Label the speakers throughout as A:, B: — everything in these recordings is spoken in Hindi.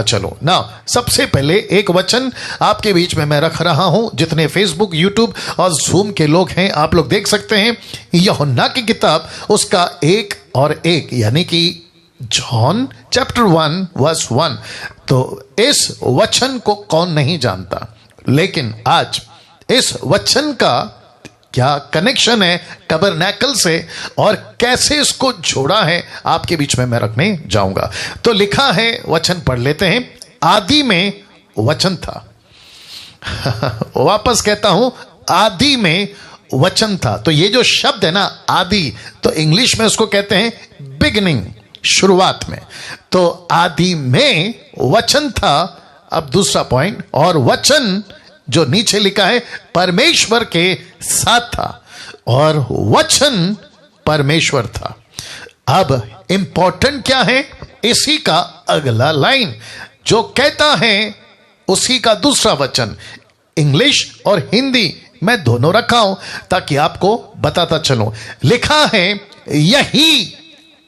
A: चलो ना, सबसे पहले एक वचन आपके बीच में मैं रख रहा हूं। जितने फेसबुक, यूट्यूब और जूम के लोग हैं, आप लोग देख सकते हैं। यूहन्ना की किताब उसका 1 और 1 यानी कि जॉन चैप्टर 1 वर्स 1। तो इस वचन को कौन नहीं जानता, लेकिन आज इस वचन का क्या कनेक्शन है टबरनैकल से और कैसे इसको जोड़ा है आपके बीच में मैं रखने जाऊंगा। तो लिखा है, वचन पढ़ लेते हैं। आदि में वचन था। वापस कहता हूं, आदि में वचन था। तो ये जो शब्द है ना आदि, तो इंग्लिश में उसको कहते हैं बिगिनिंग, शुरुआत में। तो आदि में वचन था। अब दूसरा पॉइंट, और वचन जो नीचे लिखा है परमेश्वर के साथ था और वचन परमेश्वर था। अब इंपॉर्टेंट क्या है, इसी का अगला लाइन जो कहता है उसी का दूसरा वचन। इंग्लिश और हिंदी मैं दोनों रखा हूं ताकि आपको बताता चलूं। लिखा है यही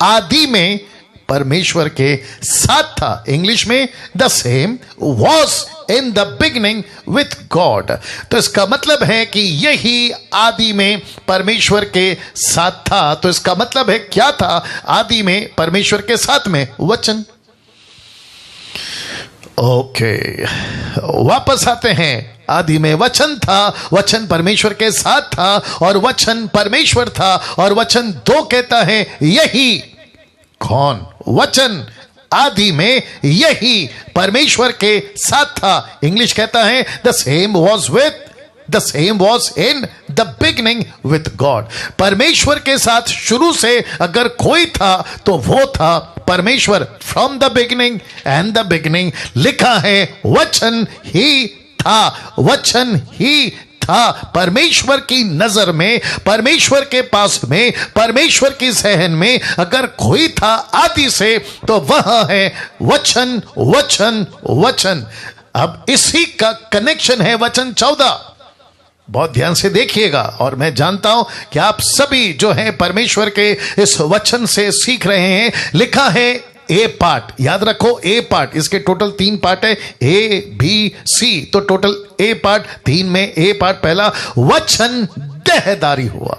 A: आदि में परमेश्वर के साथ था। इंग्लिश में the same was in the beginning with God. तो इसका मतलब है कि यही आदि में परमेश्वर के साथ था। तो इसका मतलब है क्या था आदि में परमेश्वर के साथ में? वचन। ओके, वापस आते हैं। आदि में वचन था, वचन परमेश्वर के साथ था और वचन परमेश्वर था। और वचन 2 कहता है यही कौन? वचन आदि में यही परमेश्वर के साथ था। इंग्लिश कहता है the same was in the beginning with God. परमेश्वर के साथ शुरू से अगर कोई था तो वो था परमेश्वर। From the beginning and the beginning लिखा है वचन ही था, वचन ही था। परमेश्वर की नजर में, परमेश्वर के पास में, परमेश्वर की सहन में अगर कोई था आदि से तो वह है वचन, वचन, वचन। अब इसी का कनेक्शन है वचन 14। बहुत ध्यान से देखिएगा। और मैं जानता हूं कि आप सभी जो हैं परमेश्वर के इस वचन से सीख रहे हैं। लिखा है ए पार्ट, याद रखो ए पार्ट, इसके टोटल 3 पार्ट है, ए बी सी। तो टोटल ए पार्ट 3 में ए पार्ट पहला, वचन देहधारी हुआ।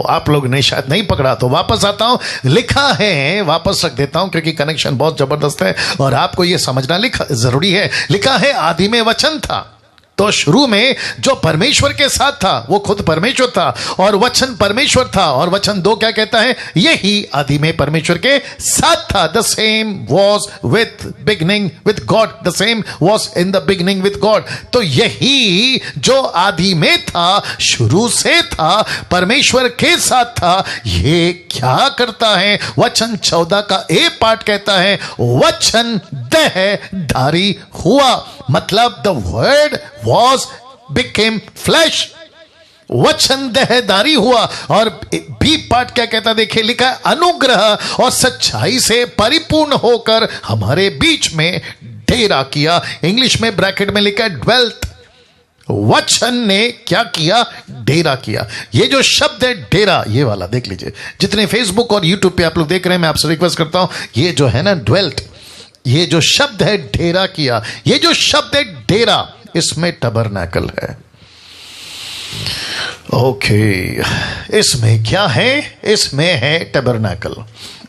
A: आप लोग ने शायद नहीं पकड़ा तो वापस आता हूं। लिखा है, वापस रख देता हूं क्योंकि कनेक्शन बहुत जबरदस्त है और आपको यह समझना जरूरी है। लिखा है आदि में वचन था। तो शुरू में जो परमेश्वर के साथ था वो खुद परमेश्वर था और वचन परमेश्वर था। और वचन 2 क्या कहता है? यही आदि में परमेश्वर के साथ था। The same was with beginning with God, the same was in the beginning with God. तो यही जो आदि में था, शुरू से था, परमेश्वर के साथ था, ये क्या करता है? वचन 14 का ए पार्ट कहता है वचन देहधारी हुआ। मतलब the word was became flesh। वचन देहधारी हुआ। और बी पार्ट क्या कहता देखिए, लिखा है अनुग्रह और सच्चाई से परिपूर्ण होकर हमारे बीच में डेरा किया। इंग्लिश में ब्रैकेट में लिखा है ड्वेल्ट। वचन ने क्या किया? डेरा किया। ये जो शब्द है डेरा, ये वाला देख लीजिए। जितने फेसबुक और यूट्यूब पे आप लोग देख रहे हैं, मैं आपसे रिक्वेस्ट करता हूं, ये जो है ना ड्वेल्ट, ये जो शब्द है डेरा किया, ये जो शब्द है डेरा, इसमें टबरनैकल है। ओके, इसमें क्या है? इसमें है टबरनैकल।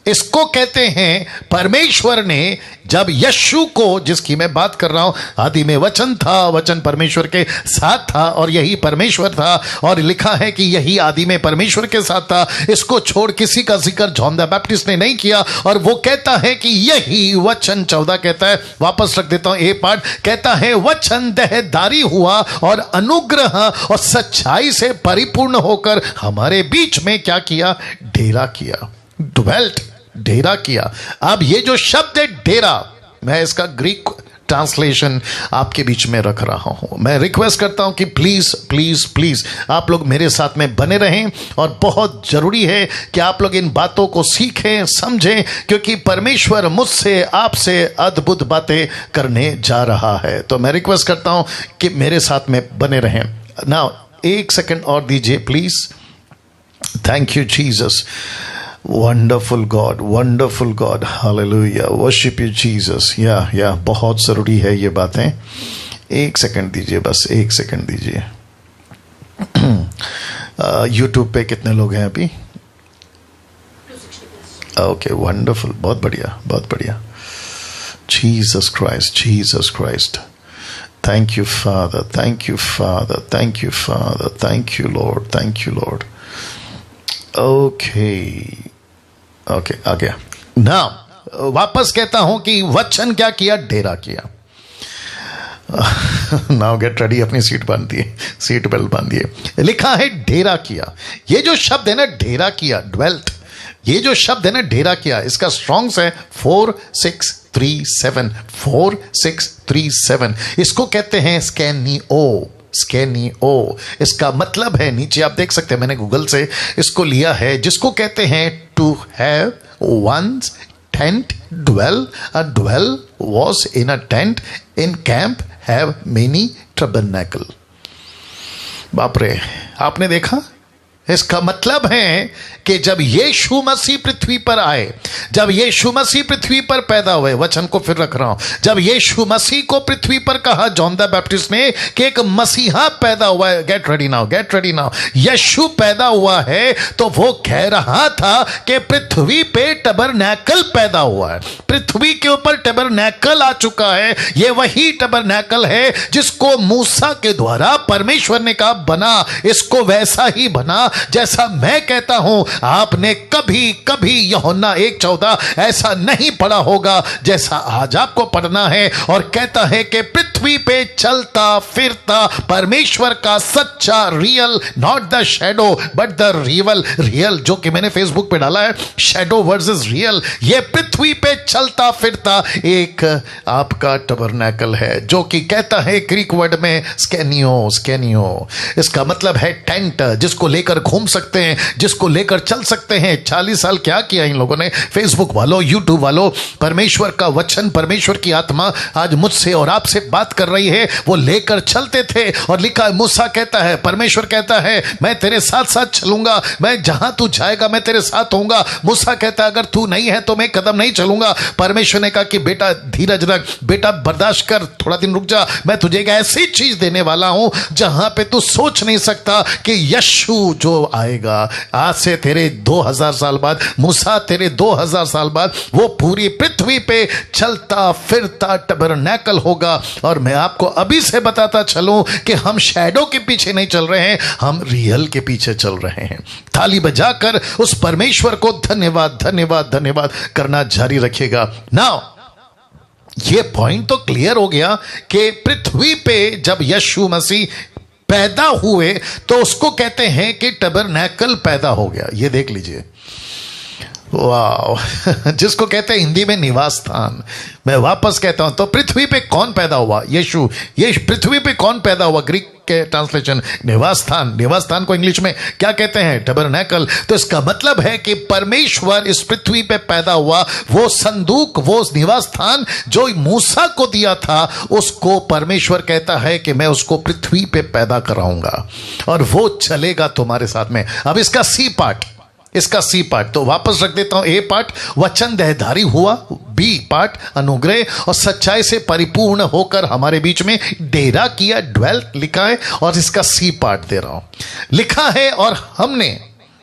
A: इसको कहते हैं परमेश्वर ने जब यीशु को, जिसकी मैं बात कर रहा हूं, आदि में वचन था, वचन परमेश्वर के साथ था और यही परमेश्वर था। और लिखा है कि यही आदि में परमेश्वर के साथ था। इसको छोड़ किसी का जिक्र जॉन द बैप्टिस्ट ने नहीं किया। और वो कहता है कि यही वचन 14 कहता है, वापस रख देता हूं ए पार्ट, कहता है वचन देहधारी हुआ और अनुग्रह और सच्चाई से परिपूर्ण होकर हमारे बीच में क्या किया? डेरा किया, ड्वेल्ट, डेरा किया। अब ये जो शब्द है डेरा, मैं इसका ग्रीक ट्रांसलेशन आपके बीच में रख रहा हूं। मैं रिक्वेस्ट करता हूं कि प्लीज प्लीज प्लीज आप लोग मेरे साथ में बने रहें। और बहुत जरूरी है कि आप लोग इन बातों को सीखें, समझें, क्योंकि परमेश्वर मुझसे, आपसे अद्भुत बातें करने जा रहा है। तो मैं रिक्वेस्ट करता हूं कि मेरे साथ में बने रहें। नाउ 1 सेकंड और दीजिए please. Thank you Jesus. Wonderful God, hallelujah, worship you Jesus. या बहुत जरूरी है ये बातें। एक सेकंड दीजिए, बस एक सेकंड दीजिए। यूट्यूब पे कितने लोग हैं अभी? ओके, वंडरफुल, बहुत बढ़िया। Jesus Christ, thank you father, thank you lord. Okay, आ गया ना। वापस कहता हूं कि वचन क्या किया? डेरा किया। नाउ गेट रेडी, अपनी सीट बेल्ट बांधिए। लिखा है डेरा किया। ये जो शब्द है ना, डेरा किया, ड्वेल्ट, ये जो शब्द है ना, डेरा किया, इसका स्ट्रॉन्ग्स है 4637। इसको कहते हैं स्कैनिओ। इसका मतलब है, नीचे आप देख सकते हैं, मैंने गूगल से इसको लिया है, जिसको कहते हैं to have once tent dwell. A dwell was in a tent, in camp have many tabernacle. बाप रे, आपने देखा? इसका मतलब है कि जब यीशु मसीह पृथ्वी पर आए, जब यीशु मसीह पृथ्वी पर पैदा हुए, वचन को फिर रख रहा हूं, जब यीशु मसीह को पृथ्वी पर कहा जॉन द बैप्टिस्ट ने कि एक मसीहा पैदा हुआ है, गेट रेडी नाउ, यीशु पैदा हुआ है, तो वो कह रहा था कि पृथ्वी पे टबरनैकल पैदा हुआ है, पृथ्वी के ऊपर टबरनैकल आ चुका है। ये वही टबरनैकल है जिसको मूसा के द्वारा परमेश्वर ने कहा बना, इसको वैसा ही बना जैसा मैं कहता हूं। आपने कभी यूहन्ना 1:14 ऐसा नहीं पढ़ा होगा जैसा आज आपको पढ़ना है, और कहता है कि पृथ्वी पे चलता फिरता परमेश्वर का सच्चा, real, not the shadow but the real, जो कि मैंने फेसबुक पे डाला है, शैडो वर्सेस रियल। ये पृथ्वी पे चलता फिरता एक आपका टबरनैकल है, जो कि कहता है ग्रीक वर्ड में स्कैनियो। इसका मतलब है टेंट, जिसको लेकर घूम सकते हैं, जिसको लेकर चल सकते हैं। 40 साल क्या किया इन लोगों ने, फेसबुक वालों, यूट्यूब वालों। परमेश्वर का वचन, परमेश्वर की आत्मा आज मुझसे और आपसे बात कर रही है, वो लेकर चलते थे। और लिखा, मूसा कहता है, परमेश्वर कहता है मैं तेरे साथ साथ चलूंगा, मैं जहां तू जाएगा मैं तेरे साथ होऊंगा। मूसा कहता है अगर तू नहीं है तो मैं कदम नहीं चलूंगा। परमेश्वर ने कहा कि बेटा धीरज रख, बेटा बर्दाश्त कर, थोड़ा दिन रुक जा, मैं तुझे एक ऐसी चीज देने वाला हूं जहां पे तू सोच नहीं सकता कि यीशु जो आएगा आज से तेरे 2000 साल बाद, मूसा तेरे 2000 साल बाद, वो पूरी पृथ्वी पे चलता फिरता टबरनैकल होगा। और मैं आपको अभी से बताता चलूं कि हम शैडो के पीछे नहीं चल रहे हैं, हम रियल के पीछे चल रहे हैं। ताली बजाकर उस परमेश्वर को धन्यवाद करना जारी रखेगा। नाउ ये पॉइंट तो क्लियर हो गया कि पृथ्वी पे जब यीशु मसीह पैदा हुए तो उसको कहते हैं कि टबरनैकल पैदा हो गया। ये देख लीजिए, वाह, जिसको कहते हैं हिंदी में निवास स्थान। मैं वापस कहता हूं, तो पृथ्वी पे कौन पैदा हुआ? यीशु। ये पृथ्वी पे कौन पैदा हुआ? ग्रीक के ट्रांसलेशन निवास स्थान को इंग्लिश में क्या कहते हैं? टबरनैकल। तो इसका मतलब है कि परमेश्वर इस पृथ्वी पे पैदा हुआ। वो संदूक, वो निवास स्थान जो मूसा को दिया था, उसको परमेश्वर कहता है कि मैं उसको पृथ्वी पे पैदा कराऊंगा और वो चलेगा तुम्हारे साथ में। अब इसका सी पार्ट तो वापस रख देता हूं। ए पार्ट वचन देहधारी हुआ, बी पार्ट अनुग्रह और सच्चाई से परिपूर्ण होकर हमारे बीच में डेरा किया, ड्वेल्ट लिखा है, और इसका सी पार्ट दे रहा हूं। लिखा है और हमने,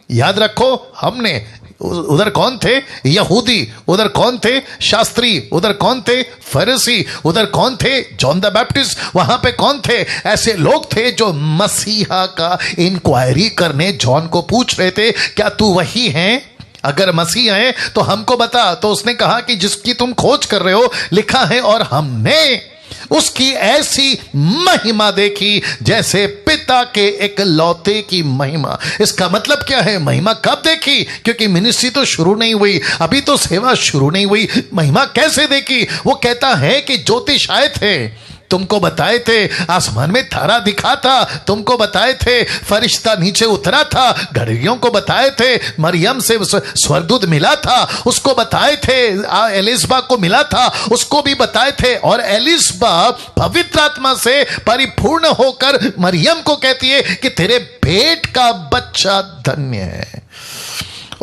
A: याद रखो, हमने, उधर कौन थे? यहूदी। उधर कौन थे? शास्त्री। उधर कौन थे? फरीसी। उधर कौन थे? John the Baptist. वहां पे कौन थे? ऐसे लोग थे जो मसीहा का इंक्वायरी करने जॉन को पूछ रहे थे, क्या तू वही है? अगर मसीह है तो हमको बता। तो उसने कहा कि जिसकी तुम खोज कर रहे हो, लिखा है और हमने उसकी ऐसी महिमा देखी जैसे पिता के इकलौते की महिमा। इसका मतलब क्या है? महिमा कब देखी? क्योंकि मिनिस्ट्री तो शुरू नहीं हुई, अभी तो सेवा शुरू नहीं हुई। महिमा कैसे देखी? वो कहता है कि ज्योतिष आए थे, तुमको बताए थे, आसमान में तारा दिखा था, तुमको बताए थे, फरिश्ता नीचे उतरा था, घड़ियों को बताए थे, मरियम से स्वर्गदूत मिला था, उसको बताए थे, एलिसबा को मिला था, उसको भी बताए थे। और एलिसबा पवित्र आत्मा से परिपूर्ण होकर मरियम को कहती है कि तेरे पेट का बच्चा धन्य है।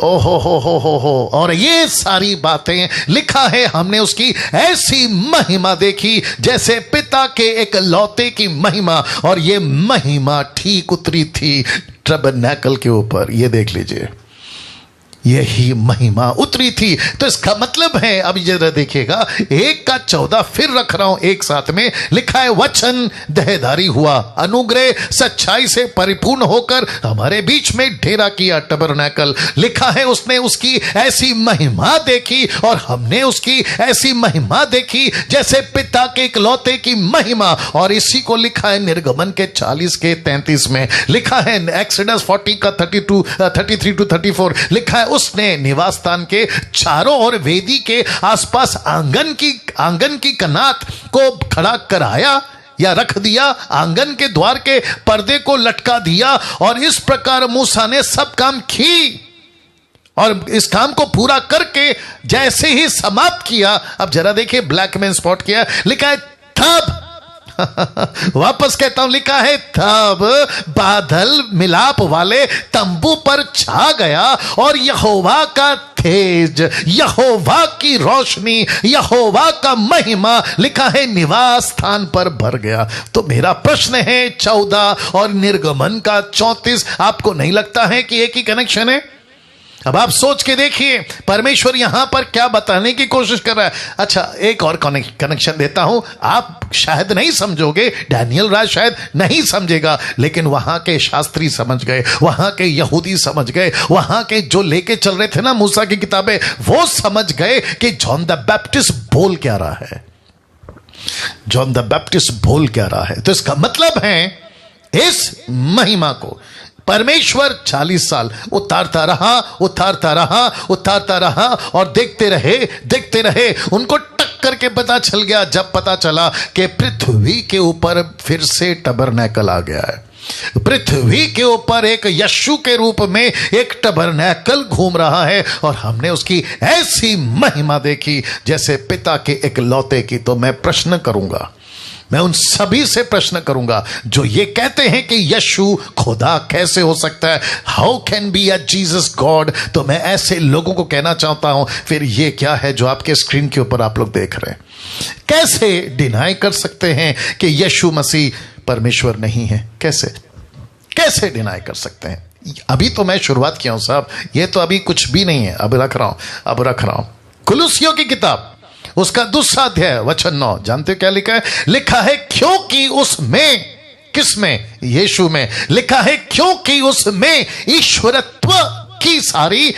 A: ओ हो। और ये सारी बातें लिखा है, हमने उसकी ऐसी महिमा देखी जैसे पिता के एक लौते की महिमा, और ये महिमा ठीक उतरी थी टबरनैकल के ऊपर। ये देख लीजिए, यही महिमा उतरी थी। तो इसका मतलब है, अब जरा देखिएगा, 1:14 फिर रख रहा हूं एक साथ में, लिखा है वचन देहधारी हुआ, अनुग्रह सच्चाई से परिपूर्ण होकर हमारे बीच में डेरा किया। टबरनैकल लिखा है, उसने उसकी ऐसी महिमा देखी और हमने उसकी ऐसी महिमा देखी जैसे पिता के इकलौते की महिमा। और इसी को लिखा है निर्गमन के 40 के 33 में, लिखा है एक्सोडस 40 का 33 to 34, लिखा है उसने निवास स्थान के चारों ओर वेदी के आसपास आंगन की कनात को खड़ा कराया या रख दिया, आंगन के द्वार के पर्दे को लटका दिया। और इस प्रकार मूसा ने सब काम की, और इस काम को पूरा करके जैसे ही समाप्त किया, अब जरा देखिए, ब्लैक मैन स्पॉट किया, लिखा है तब वापस कहता हूं, लिखा है तब बादल मिलाप वाले तंबू पर छा गया, और यहोवा का तेज, यहोवा की रोशनी, यहोवा का महिमा, लिखा है निवास स्थान पर भर गया। तो मेरा प्रश्न है 14 और निर्गमन का 34, आपको नहीं लगता है कि एक ही कनेक्शन है? अब आप सोच के देखिए, परमेश्वर यहां पर क्या बताने की कोशिश कर रहा है। अच्छा, एक और कनेक्शन देता हूं, आप शायद नहीं समझोगे, डैनियल राज शायद नहीं समझेगा, लेकिन वहां के शास्त्री समझ गए, वहां के यहूदी समझ गए, वहां के जो लेके चल रहे थे ना मूसा की किताबें, वो समझ गए कि जॉन द बैप्टिस्ट बोल क्या रहा है, जॉन द बैप्टिस्ट बोल क्या रहा है। तो इसका मतलब है, इस महिमा को परमेश्वर 40 साल उतारता रहा और देखते रहे। उनको टक्कर के पता चल गया, जब पता चला कि पृथ्वी के ऊपर फिर से टबरनैकल आ गया है। पृथ्वी के ऊपर एक यीशु के रूप में एक टबरनैकल घूम रहा है, और हमने उसकी ऐसी महिमा देखी जैसे पिता के इकलौते की। तो मैं प्रश्न करूंगा, मैं उन सभी से प्रश्न करूंगा जो ये कहते हैं कि यीशु खुदा कैसे हो सकता है, how can be a Jesus God. तो मैं ऐसे लोगों को कहना चाहता हूं, फिर ये क्या है जो आपके स्क्रीन के ऊपर आप लोग देख रहे हैं? कैसे डिनाई कर सकते हैं कि यीशु मसीह परमेश्वर नहीं है? कैसे डिनाई कर सकते हैं? अभी तो मैं शुरुआत किया हूं साहब, ये तो अभी कुछ भी नहीं है, अब रख रहा हूं कुलुसियों की किताब, उसका 2 अध्याय वचन 9, जानते हो क्या लिखा है? लिखा है क्योंकि उसमें, किसमें? यीशु में। लिखा है क्योंकि उसमें ईश्वरत्व की सारी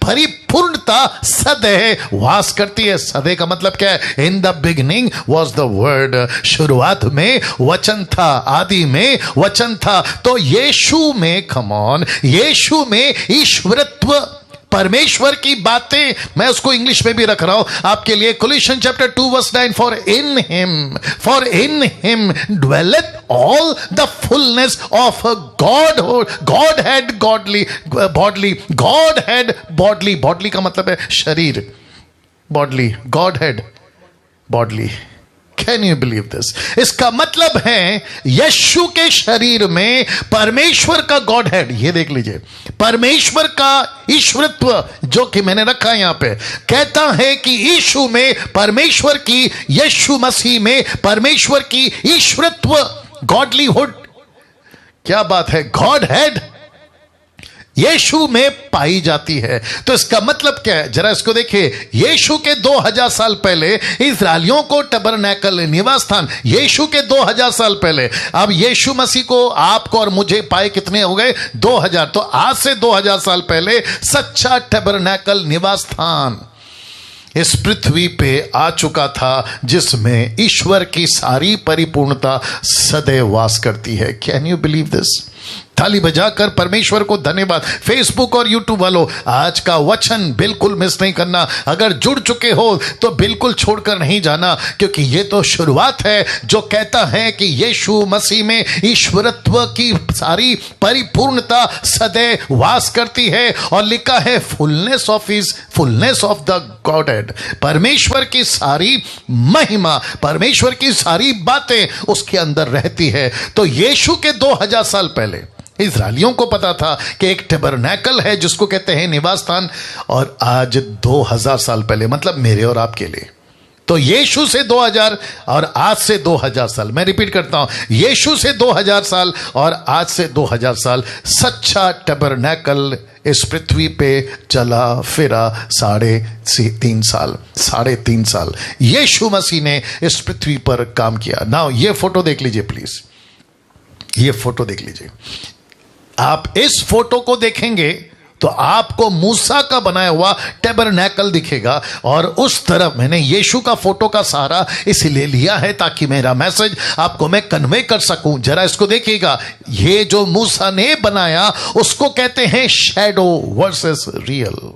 A: परिपूर्णता सदैव वास करती है। सदैव का मतलब क्या है? In the beginning was the word, शुरुआत में वचन था, आदि में वचन था। तो यीशु में, कम ऑन, यीशु में ईश्वरत्व, परमेश्वर की बातें, मैं उसको इंग्लिश में भी रख रहा हूं आपके लिए। Colossians chapter 2 verse 9, for in him dwelleth all the fullness of Godhead bodily का मतलब है शरीर, bodily, Godhead bodily। Can you believe this? इसका मतलब है यीशु के शरीर में परमेश्वर का गॉड हेड, ये देख लीजिए, परमेश्वर का ईश्वरत्व जो कि मैंने रखा है यहां पे, कहता है कि यीशु में परमेश्वर की, यीशु मसीह में परमेश्वर की ईश्वरत्व, गॉडलीहुड, क्या बात है, गॉड हेड यीशु में पाई जाती है। तो इसका मतलब क्या है? जरा इसको देखिए, यीशु के 2000 साल पहले इस्राएलियों को टबरनैकल, निवास स्थान, यीशु के 2000 साल पहले, अब यीशु मसीह को, आपको और मुझे पाए कितने हो गए? 2000। तो आज से 2000 साल पहले सच्चा टबरनैकल, निवास स्थान इस पृथ्वी पे आ चुका था, जिसमें ईश्वर की सारी परिपूर्णता सदैव वास करती है। Can you believe this? ताली बजाकर परमेश्वर को धन्यवाद। फेसबुक और यूट्यूब वालों, आज का वचन बिल्कुल मिस नहीं करना। अगर जुड़ चुके हो तो बिल्कुल छोड़कर नहीं जाना, क्योंकि ये तो शुरुआत है जो कहता है कि यीशु मसीह में ईश्वरत्व की सारी परिपूर्णता सदैव वास करती है। और लिखा है फुलनेस ऑफ द गॉडहेड, परमेश्वर की सारी महिमा, परमेश्वर की सारी बातें उसके अंदर रहती है। तो यीशु के 2000 साल पहले इजराइलियों को पता था कि एक टैबरनैकल है जिसको कहते हैं निवास स्थान, और आज 2000 साल पहले, मतलब मेरे और आपके लिए, तो यीशु से 2000 और आज से 2000 साल, मैं रिपीट करता हूं, यीशु से 2000 साल और आज से 2000 साल सच्चा टैबरनैकल इस पृथ्वी पे चला फिरा 3.5 साल यीशु मसीह ने इस पृथ्वी पर काम किया। नाउ ये फोटो देख लीजिए प्लीज, ये फोटो देख लीजिए। आप इस फोटो को देखेंगे तो आपको मूसा का बनाया हुआ टैबरनैकल दिखेगा, और उस तरफ मैंने यीशु का फोटो का सहारा इसलिए लिया है ताकि मेरा मैसेज आपको मैं कन्वे कर सकूं। जरा इसको देखिएगा, ये जो मूसा ने बनाया उसको कहते हैं शैडो वर्सेस रियल।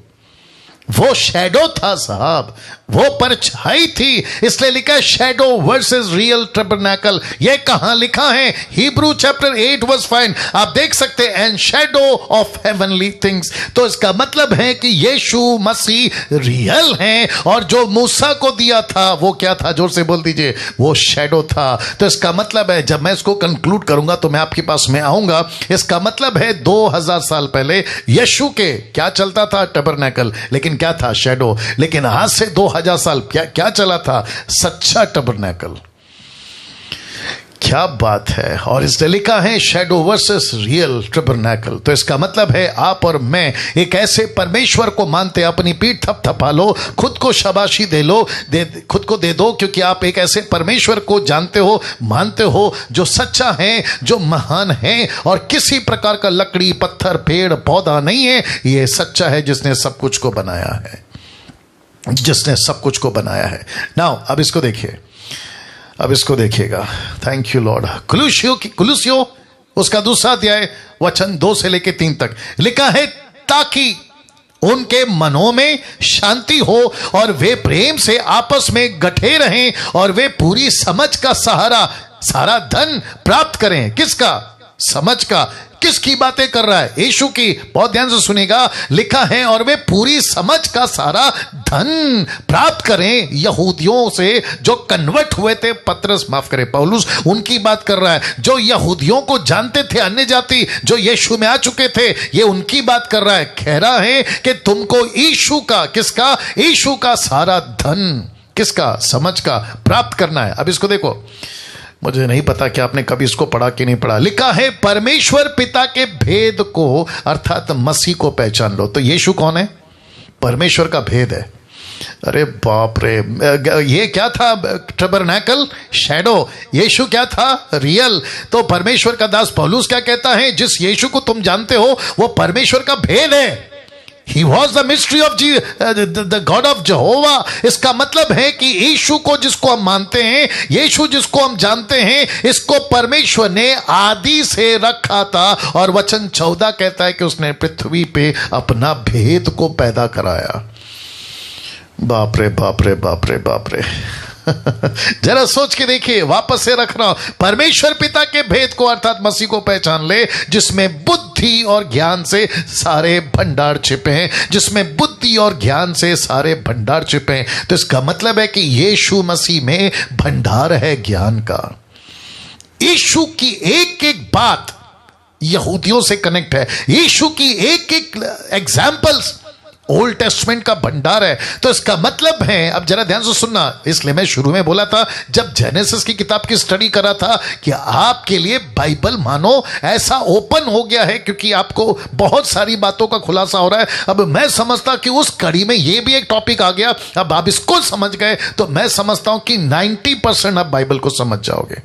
A: वो शैडो था साहब, वो परछाई थी, इसलिए लिखा है शैडो वर्सेस रियल टैबरनैकल। ये कहां लिखा है? हिब्रू चैप्टर 8 वर्स 5 आप देख सकते हैं, and shadow of heavenly things. तो इसका मतलब है कि यीशु मसीह रियल हैं, और जो मूसा को दिया था वो क्या था? जोर से बोल दीजिए, वो शैडो था। तो इसका मतलब है, जब मैं इसको कंक्लूड करूंगा तो मैं आपके पास में आऊंगा। इसका मतलब है 2000 साल पहले यीशु के क्या चलता था? टैबरनैकल। लेकिन क्या था? शैडो। लेकिन आज से 2000 साल क्या चला था? सच्चा टैबरनैकल। क्या बात है। और इसने लिखा है शैडो वर्सेस रियल टैबरनैकल। तो इसका मतलब है आप और मैं एक ऐसे परमेश्वर को मानते, अपनी पीठ थपथपा लो, खुद को शाबाशी दे लो, खुद को दे दो, क्योंकि आप एक ऐसे परमेश्वर को जानते हो, मानते हो, जो सच्चा है, जो महान है, और किसी प्रकार का लकड़ी पत्थर पेड़ पौधा नहीं है। ये सच्चा है जिसने सब कुछ को बनाया है, जिसने सब कुछ को बनाया है। नाउ अब इसको देखिए, अब इसको देखिएगा। Thank you Lord. कुलुसियो उसका दूसरा अध्याय वचन 2 से लेकर 3 तक लिखा है, ताकि उनके मनों में शांति हो और वे प्रेम से आपस में गठे रहें, और वे पूरी समझ का सारा धन प्राप्त करें। किसका? समझ का। किसकी बातें कर रहा है? यीशु की। बहुत ध्यान से सुनेगा, लिखा है और वे पूरी समझ का सारा धन प्राप्त करें। यहूदियों से जो कन्वर्ट हुए थे, पतरस माफ करे पौलुस उनकी बात कर रहा है। जो यहूदियों को जानते थे, अन्य जाति जो यीशु में आ चुके थे, ये उनकी बात कर रहा है। कह रहा है कि तुमको यीशु का, किसका? यीशु का सारा धन, किसका? समझ का प्राप्त करना है। अब इसको देखो, मुझे नहीं पता कि आपने कभी इसको पढ़ा कि नहीं पढ़ा। लिखा है परमेश्वर पिता के भेद को, अर्थात मसीह को पहचान लो। तो यीशु कौन है? परमेश्वर का भेद है। अरे बाप रे, ये क्या था? टैबरनैकल, शैडो। यीशु क्या था? रियल। तो परमेश्वर का दास पौलुस क्या कहता है? जिस यीशु को तुम जानते हो वो परमेश्वर का भेद है। He was the mystery of the God of Jehovah। इसका मतलब है कि यीशु को जिसको हम मानते हैं, यीशु जिसको हम जानते हैं, इसको परमेश्वर ने आदि से रखा था। और वचन 14 कहता है कि उसने पृथ्वी पे अपना भेद को पैदा कराया। बाप रे बाप रे बाप रे बाप रे। जरा सोच के देखिए, वापस से रख रहा हूं, परमेश्वर पिता के भेद को अर्थात मसीह को पहचान ले, जिसमें बुद्धि और ज्ञान से सारे भंडार छिपे हैं, जिसमें बुद्धि और ज्ञान से सारे भंडार छिपे हैं। तो इसका मतलब है कि यीशु मसीह में भंडार है ज्ञान का। यीशु की एक एक बात यहूदियों से कनेक्ट है। यीशु की एक एक एग्जाम्पल्स ओल्ड टेस्टमेंट का भंडार है। तो इसका मतलब है, अब जरा ध्यान से सुनना, इसलिए मैं शुरू में बोला था जब जेनेसिस की किताब की स्टडी कर रहा था कि आपके लिए बाइबल मानो ऐसा ओपन हो गया है, क्योंकि आपको बहुत सारी बातों का खुलासा हो रहा है। अब मैं समझता कि उस कड़ी में ये भी एक टॉपिक आ गया, अब आप इसको समझ गए तो मैं समझता हूं कि 90% आप बाइबल को समझ जाओगे।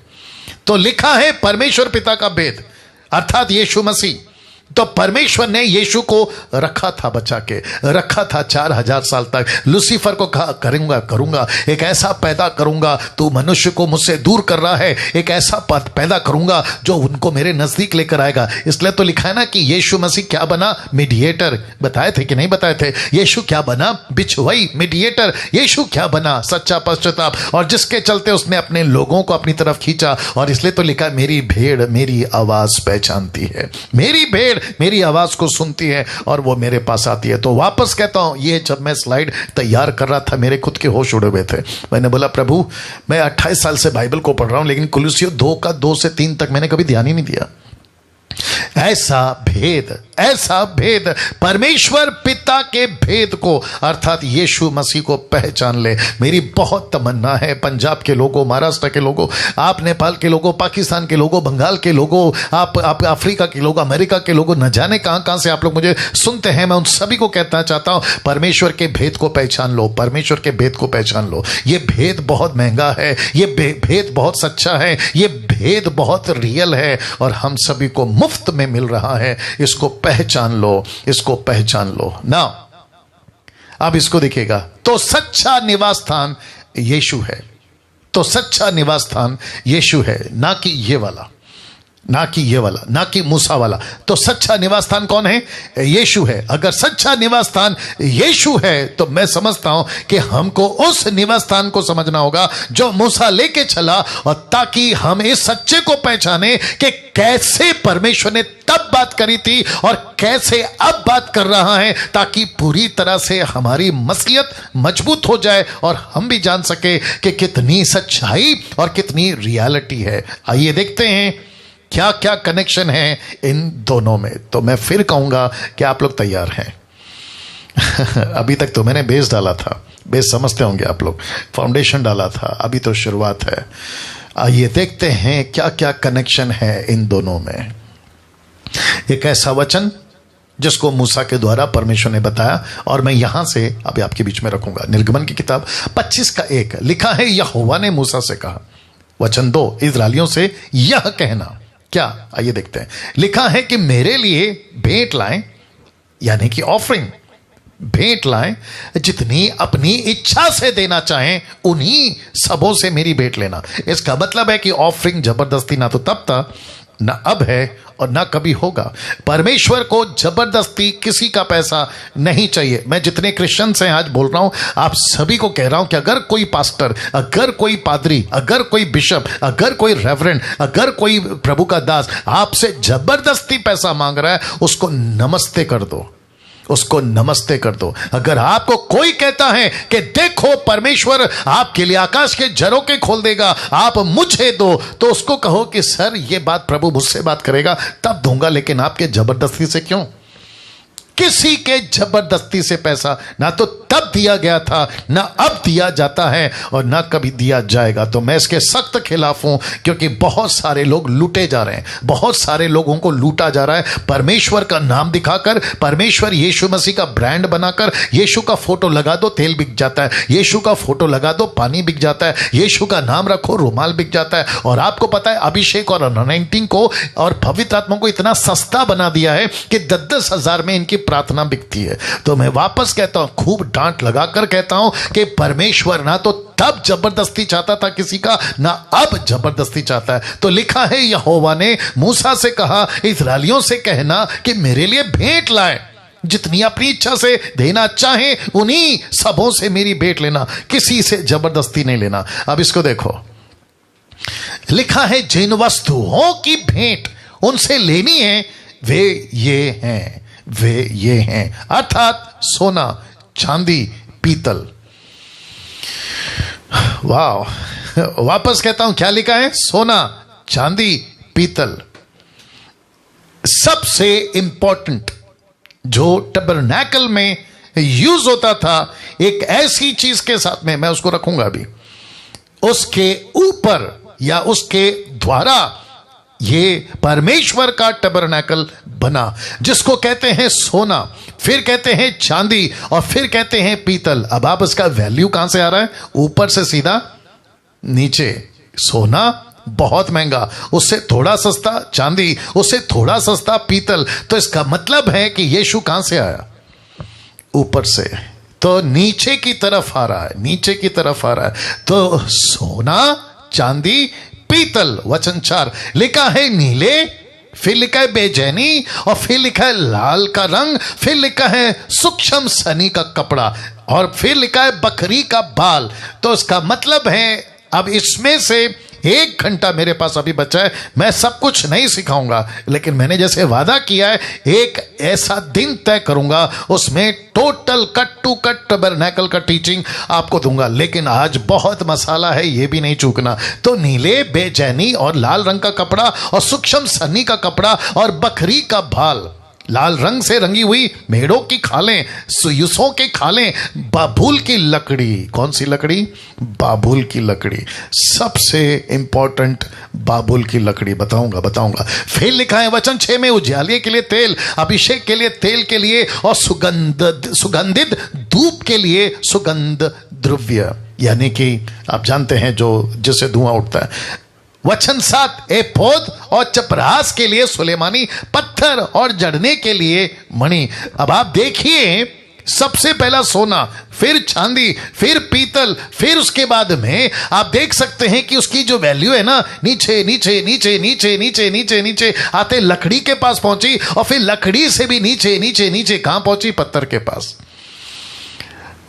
A: तो लिखा है परमेश्वर पिता का भेद अर्थात यीशु मसीह। तो परमेश्वर ने यीशु को रखा था, बचा के रखा था 4000 साल तक। लूसीफर को कहा करूंगा एक ऐसा पैदा करूंगा, तू मनुष्य को मुझसे दूर कर रहा है, एक ऐसा पद पैदा करूंगा जो उनको मेरे नजदीक लेकर आएगा। इसलिए तो लिखा है ना कि यीशु मसीह क्या बना? मीडिएटर। बताए थे कि नहीं बताए थे? यीशु क्या बना? बिछुआई, मीडिएटर। यीशु क्या बना? सच्चा पश्चाताप। और जिसके चलते उसने अपने लोगों को अपनी तरफ खींचा। और इसलिए तो लिखा मेरी भेड़ मेरी आवाज पहचानती है, मेरी भेड़ मेरी आवाज को सुनती है और वो मेरे पास आती है। तो वापस कहता हूं, ये जब मैं स्लाइड तैयार कर रहा था मेरे खुद के होश उड़े हुए थे। मैंने बोला प्रभु मैं 28 साल से बाइबल को पढ़ रहा हूं, लेकिन कुलुसियों 2 का 2 से 3 तक मैंने कभी ध्यान ही नहीं दिया। ऐसा भेद परमेश्वर पिता के भेद को अर्थात यीशु मसीह को पहचान ले। मेरी बहुत तमन्ना है पंजाब के लोगों, महाराष्ट्र के लोगों, आप नेपाल के लोगों, पाकिस्तान के लोगों, बंगाल के लोगों, आप अफ्रीका के लोगों, अमेरिका के लोगों, न जाने कहां कहां से आप लोग मुझे सुनते हैं। मैं उन सभी को कहना चाहता हूं परमेश्वर के भेद को पहचान लो, परमेश्वर के भेद को पहचान लो। ये भेद बहुत महंगा है, ये भेद बहुत सच्चा है, ये भेद बहुत रियल है और हम सभी को मुफ्त में मिल रहा है। इसको पहचान लो, इसको पहचान लो ना। अब इसको देखिएगा, तो सच्चा निवास स्थान यीशु है, तो सच्चा निवास स्थान यीशु है, ना कि ये वाला, ना कि ये वाला, ना कि मूसा वाला। तो सच्चा निवास स्थान कौन है? यीशु है। अगर सच्चा निवास स्थान यीशु है तो मैं समझता हूं कि हमको उस निवास स्थान को समझना होगा जो मूसा लेके चला, और ताकि हम इस सच्चे को पहचाने कि कैसे परमेश्वर ने तब बात करी थी और कैसे अब बात कर रहा है, ताकि पूरी तरह से हमारी मसीहत मजबूत हो जाए और हम भी जान सके कि कितनी सच्चाई और कितनी रियलिटी है। आइए देखते हैं क्या क्या कनेक्शन है इन दोनों में। तो मैं फिर कहूंगा कि आप लोग तैयार हैं। अभी तक तो मैंने बेस डाला था, बेस समझते होंगे आप लोग, फाउंडेशन डाला था, अभी तो शुरुआत है। आइए देखते हैं क्या क्या कनेक्शन है इन दोनों में। एक ऐसा वचन जिसको मूसा के द्वारा परमेश्वर ने बताया, और मैं यहां से अभी आपके बीच में रखूंगा। निर्गमन की किताब 25:1 लिखा है, यहोवा ने मूसा से कहा। वचन 2, इस्राएलियों से यह कहना। क्या? आइए देखते हैं। लिखा है कि मेरे लिए भेंट लाएं, यानी कि ऑफरिंग, भेंट लाएं, जितनी अपनी इच्छा से देना चाहें उन्हीं सबों से मेरी भेंट लेना। इसका मतलब है कि ऑफरिंग जबरदस्ती ना तो तब था, ना अब है और ना कभी होगा। परमेश्वर को जबरदस्ती किसी का पैसा नहीं चाहिए। मैं जितने क्रिश्चियन हैं आज बोल रहा हूं, आप सभी को कह रहा हूं कि अगर कोई पास्टर, अगर कोई पादरी, अगर कोई बिशप, अगर कोई रेवरेंड, अगर कोई प्रभु का दास आपसे जबरदस्ती पैसा मांग रहा है, उसको नमस्ते कर दो, उसको नमस्ते कर दो। अगर आपको कोई कहता है कि देखो परमेश्वर आपके लिए आकाश के झरोखे खोल देगा, आप मुझे दो, तो उसको कहो कि सर ये बात प्रभु मुझसे बात करेगा तब दूंगा, लेकिन आपके जबरदस्ती से क्यों? किसी के जबरदस्ती से पैसा ना तो तब दिया गया था, ना अब दिया जाता है और ना कभी दिया जाएगा। तो मैं इसके सख्त खिलाफ हूं, क्योंकि बहुत सारे लोग लूटे जा रहे हैं, बहुत सारे लोगों को लूटा जा रहा है। परमेश्वर का नाम दिखाकर, परमेश्वर यीशु मसीह का ब्रांड बनाकर, यीशु का फोटो लगा दो तेल बिक जाता है, यीशु का फोटो लगा दो पानी बिक जाता है, यीशु का नाम रखो रुमाल बिक जाता है। और आपको पता है अभिषेक और अनॉइंटिंग को और पवित्र आत्मा को इतना सस्ता बना दिया है कि 10-10 हजार में इनकी प्रार्थना बिकती है। तो मैं वापस कहता हूं, खूब डांट लगाकर कहता हूं कि परमेश्वर ना तो तब जबरदस्ती चाहता था किसी का, ना अब जबरदस्ती चाहता है। तो लिखा है, यहोवा ने मूसा से कहा, इस्राएलियों से कहना कि मेरे लिए भेंट लाए, जितनी अपनी इच्छा से देना चाहे उन्हीं सबों से मेरी भेंट लेना, किसी से जबरदस्ती नहीं लेना। अब इसको देखो, लिखा है जिन वस्तुओं की भेंट उनसे लेनी है वे ये हैं, वे ये हैं, अर्थात सोना, चांदी, पीतल। वाह, वापस कहता हूं क्या लिखा है? सोना, चांदी, पीतल। सबसे इंपॉर्टेंट जो टबरनैकल में यूज होता था, एक ऐसी चीज के साथ में, मैं उसको रखूंगा अभी, उसके ऊपर या उसके द्वारा ये परमेश्वर का टबरनैकल बना, जिसको कहते हैं सोना, फिर कहते हैं चांदी और फिर कहते हैं पीतल। अब आप इसका वैल्यू कहां से आ रहा है? ऊपर से सीधा नीचे। सोना बहुत महंगा, उससे थोड़ा सस्ता चांदी, उससे थोड़ा सस्ता पीतल। तो इसका मतलब है कि यीशु कहां से आया? ऊपर से। तो नीचे की तरफ आ रहा है, नीचे की तरफ आ रहा है। तो सोना, चांदी, पीतल। वचन 4 लिखा है नीले, फिर लिखा है बेचैनी, और फिर लिखा है लाल का रंग, फिर लिखा है सूक्ष्म सनी का कपड़ा, और फिर लिखा है बकरी का बाल। तो इसका मतलब है अब इसमें से 1 घंटा मेरे पास अभी बचा है, मैं सब कुछ नहीं सिखाऊंगा, लेकिन मैंने जैसे वादा किया है एक ऐसा दिन तय करूंगा उसमें टोटल कट टू कट टैबरनैकल का टीचिंग आपको दूंगा। लेकिन आज बहुत मसाला है, ये भी नहीं चूकना। तो नीले, बेचैनी और लाल रंग का कपड़ा और सूक्ष्म सन्नी का कपड़ा और बकरी का बाल, लाल रंग से रंगी हुई मेढ़ों की खालें, सुयुसों के खालें, बाबुल की लकड़ी। कौन सी लकड़ी? बाबुल की लकड़ी। सबसे इंपॉर्टेंट बाबुल की लकड़ी बताऊंगा। फिर लिखा है वचन 6 में, उजियाले के लिए तेल, अभिषेक के लिए तेल के लिए और सुगंधित धूप के लिए सुगंध द्रव्य, यानी कि आप जानते हैं जो जिससे धुआं उठता है। वचन 7, एपोद और चपरास के लिए सुलेमानी पत्थर और जड़ने के लिए मणि। अब आप देखिए, सबसे पहला सोना, फिर चांदी, फिर पीतल, फिर उसके बाद में आप देख सकते हैं कि उसकी जो वैल्यू है ना, नीचे नीचे नीचे नीचे नीचे नीचे नीचे आते लकड़ी के पास पहुंची, और फिर लकड़ी से भी नीचे नीचे नीचे कहां पहुंची? पत्थर के पास।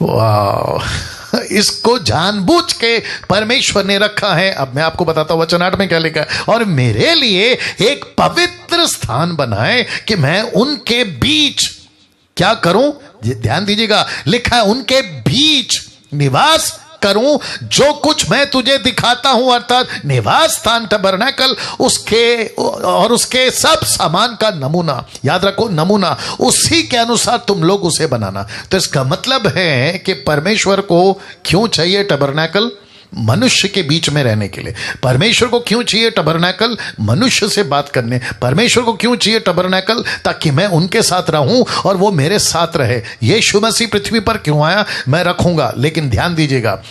A: वाह, इसको जानबूझ के परमेश्वर ने रखा है। अब मैं आपको बताता हूं वचन 8 में क्या लिखा है, और मेरे लिए एक पवित्र स्थान बनाए कि मैं उनके बीच क्या करूं? ध्यान दीजिएगा, लिखा है उनके बीच निवास करूं। जो कुछ मैं तुझे दिखाता हूं, अर्थात निवास स्थान टैबरनैकल, उसके और उसके सब सामान का नमूना, याद रखो नमूना, उसी के अनुसार तुम लोग उसे बनाना। तो इसका मतलब है कि परमेश्वर को क्यों चाहिए टैबरनैकल? मनुष्य के बीच में रहने के लिए। परमेश्वर को क्यों चाहिए टैबरनैकल? मनुष्य से बात करने। परमेश्वर को क्यों चाहिए टैबरनैकल? ताकि मैं उनके साथ रहूं और वो मेरे साथ रहे। यीशु मसीह पृथ्वी पर क्यों आया? मैं रखूंगा। लेकिन ध्यान दीजिएगा,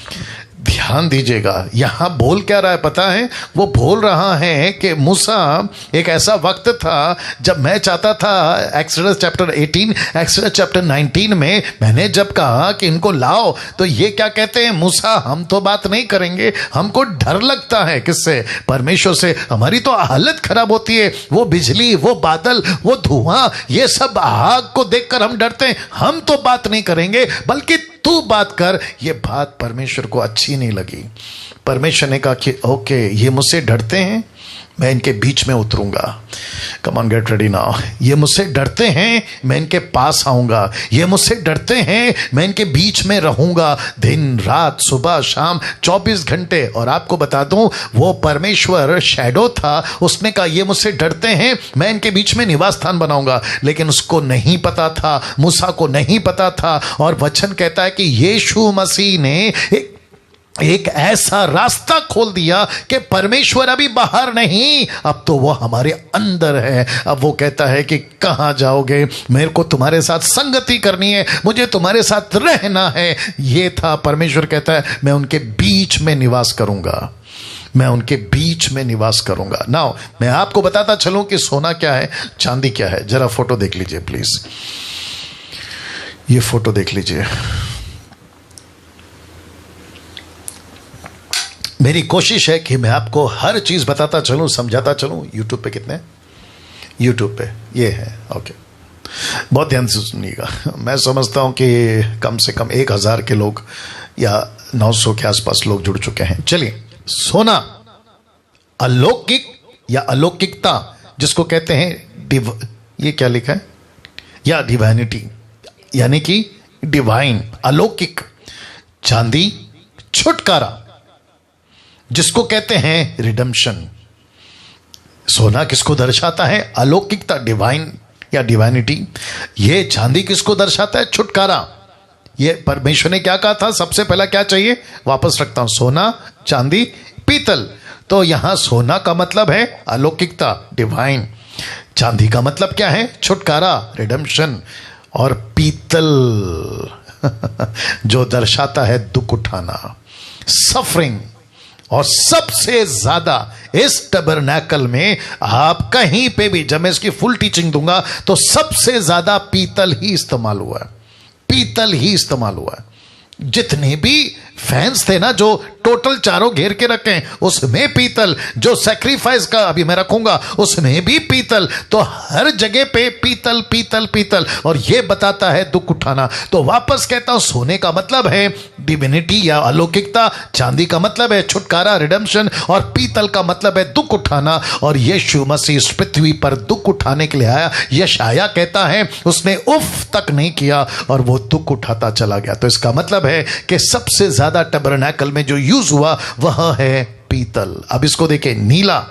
A: यहां बोल क्या रहा है पता है? वो बोल रहा है कि मूसा, एक ऐसा वक्त था जब मैं चाहता था, एक्सोडस चैप्टर 18, एक्सोडस चैप्टर 19 में मैंने जब कहा कि इनको लाओ, तो ये क्या कहते हैं? मूसा, हम तो बात नहीं करेंगे, हमको डर लगता है। किससे? परमेश्वर से। हमारी तो हालत खराब होती है, वो बिजली, वो बादल, वो धुआं, ये सब आग को देखकर हम डरते हैं, हम तो बात नहीं करेंगे, बल्कि तू बात कर। ये बात परमेश्वर को अच्छी नहीं लगी। परमेश्वर ने कहा कि ओके, ये मुझसे डरते हैं, मैं इनके बीच में उतरूंगा। Come on, get ready now. ये मुझसे डरते हैं, मैं इनके पास आऊंगा। ये मुझसे डरते हैं, मैं इनके बीच में रहूंगा, दिन रात, सुबह शाम, 24 घंटे। और आपको बता दूं, वो परमेश्वर शैडो था, उसने कहा ये मुझसे डरते हैं, मैं इनके बीच में निवास स्थान बनाऊंगा। लेकिन उसको नहीं पता था, मूसा को नहीं पता था। और वचन कहता है कि यीशु मसीह ने एक ऐसा रास्ता खोल दिया कि परमेश्वर अभी बाहर नहीं, अब तो वो हमारे अंदर है। अब वो कहता है कि कहां जाओगे? मेरे को तुम्हारे साथ संगति करनी है, मुझे तुम्हारे साथ रहना है। ये था, परमेश्वर कहता है मैं उनके बीच में निवास करूंगा, मैं उनके बीच में निवास करूंगा। नाउ मैं आपको बताता चलूं कि सोना क्या है, चांदी क्या है। जरा फोटो देख लीजिए प्लीज, ये फोटो देख लीजिए। मेरी कोशिश है कि मैं आपको हर चीज बताता चलूं, समझाता चलूं। यूट्यूब पे कितने? यूट्यूब पे ये है, ओके। बहुत ध्यान से सुनिएगा। मैं समझता हूं कि कम से कम 1000 के लोग या 900 के आसपास लोग जुड़ चुके हैं। चलिए, सोना अलौकिक या अलौकिकता, जिसको कहते हैं ये क्या लिखा है? या डिवाइनिटी, यानी कि डिवाइन, अलौकिक। चांदी छुटकारा, जिसको कहते हैं रिडेम्पशन। सोना किसको दर्शाता है? अलौकिकता, डिवाइन या डिवाइनिटी। ये चांदी किसको दर्शाता है? छुटकारा। ये परमेश्वर ने क्या कहा था? सबसे पहला क्या चाहिए? वापस रखता हूं, सोना, चांदी, पीतल। तो यहां सोना का मतलब है अलौकिकता, डिवाइन। चांदी का मतलब क्या है? छुटकारा, रिडेम्पशन। और पीतल जो दर्शाता है दुख उठाना, सफरिंग। और सबसे ज्यादा इस टैबरनैकल में आप कहीं पे भी, जब मैं इसकी फुल टीचिंग दूंगा, तो सबसे ज्यादा पीतल ही इस्तेमाल हुआ है, पीतल ही इस्तेमाल हुआ है। जितने भी फैंस थे ना जो टोटल चारों घेर के रखे, उसमें पीतल, जो सैक्रिफाइस का अभी मैं रखूंगा उसमें भी पीतल। तो हर जगह पे पीतल पीतल पीतल, और ये बताता है दुख उठाना। तो वापस कहता हूं, सोने का मतलब है डिविनिटी या अलौकिकता, चांदी का मतलब है छुटकारा रिडेम्पशन, और पीतल का मतलब है दुख उठाना। और यीशु मसीह इस पृथ्वी पर दुख उठाने के लिए आया। यशाया कहता है उसने उफ तक नहीं किया और वो दुख उठाता चला गया। तो इसका मतलब है कि सबसे ज्यादा टबरनैकल में जो यूज हुआ वह है पीतल। अब इसको देखें, नीला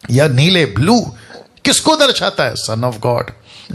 A: या नीले, ब्लू किसको दर्शाता है? Son of God.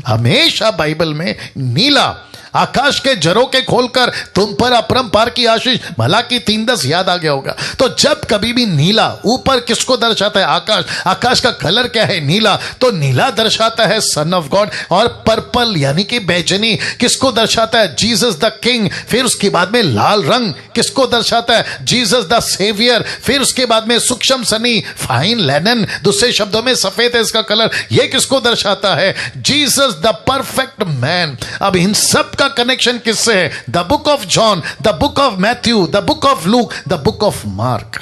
A: हमेशा बाइबल में नीला, आकाश के झरोखे खोलकर तुम पर अपरंपार की आशीष, मलाकी 3:10 याद आ गया होगा। तो जब कभी भी नीला ऊपर किसको दर्शाता है? आकाश। आकाश का कलर क्या है? नीला। तो नीला दर्शाता है सन ऑफ गॉड। और पर्पल यानी कि बैजनी किसको दर्शाता है? Jesus the king. फिर उसके बाद में लाल रंग किसको दर्शाता है? Jesus the saviour. फिर उसके बाद में सूक्ष्म सनी, फाइन लेनन, दूसरे शब्दों में सफेद है इसका कलर, ये किसको दर्शाता है? Jesus the perfect man. अब इन सब का कनेक्शन किससे है? The book of John, the book of Matthew, the book of look, the book of mark.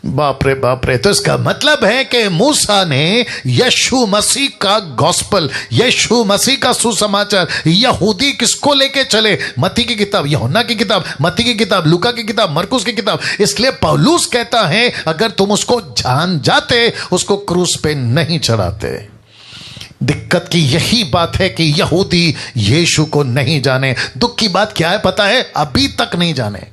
A: बाप रे बाप रे। तो इसका मतलब है कि मूसा ने यीशु मसीह का गॉस्पल, यीशु मसीह का सुसमाचार, यहूदी किसको लेके चले? मत्ती की किताब, यूहन्ना की किताब, मत्ती की किताब, लूका की किताब, मरकुस की किताब। इसलिए पौलुस कहता है अगर तुम उसको जान जाते, उसको क्रूस पे नहीं चढ़ाते। दिक्कत की यही बात है कि यहूदी यीशु को नहीं जाने। दुख की बात क्या है पता है? अभी तक नहीं जाने,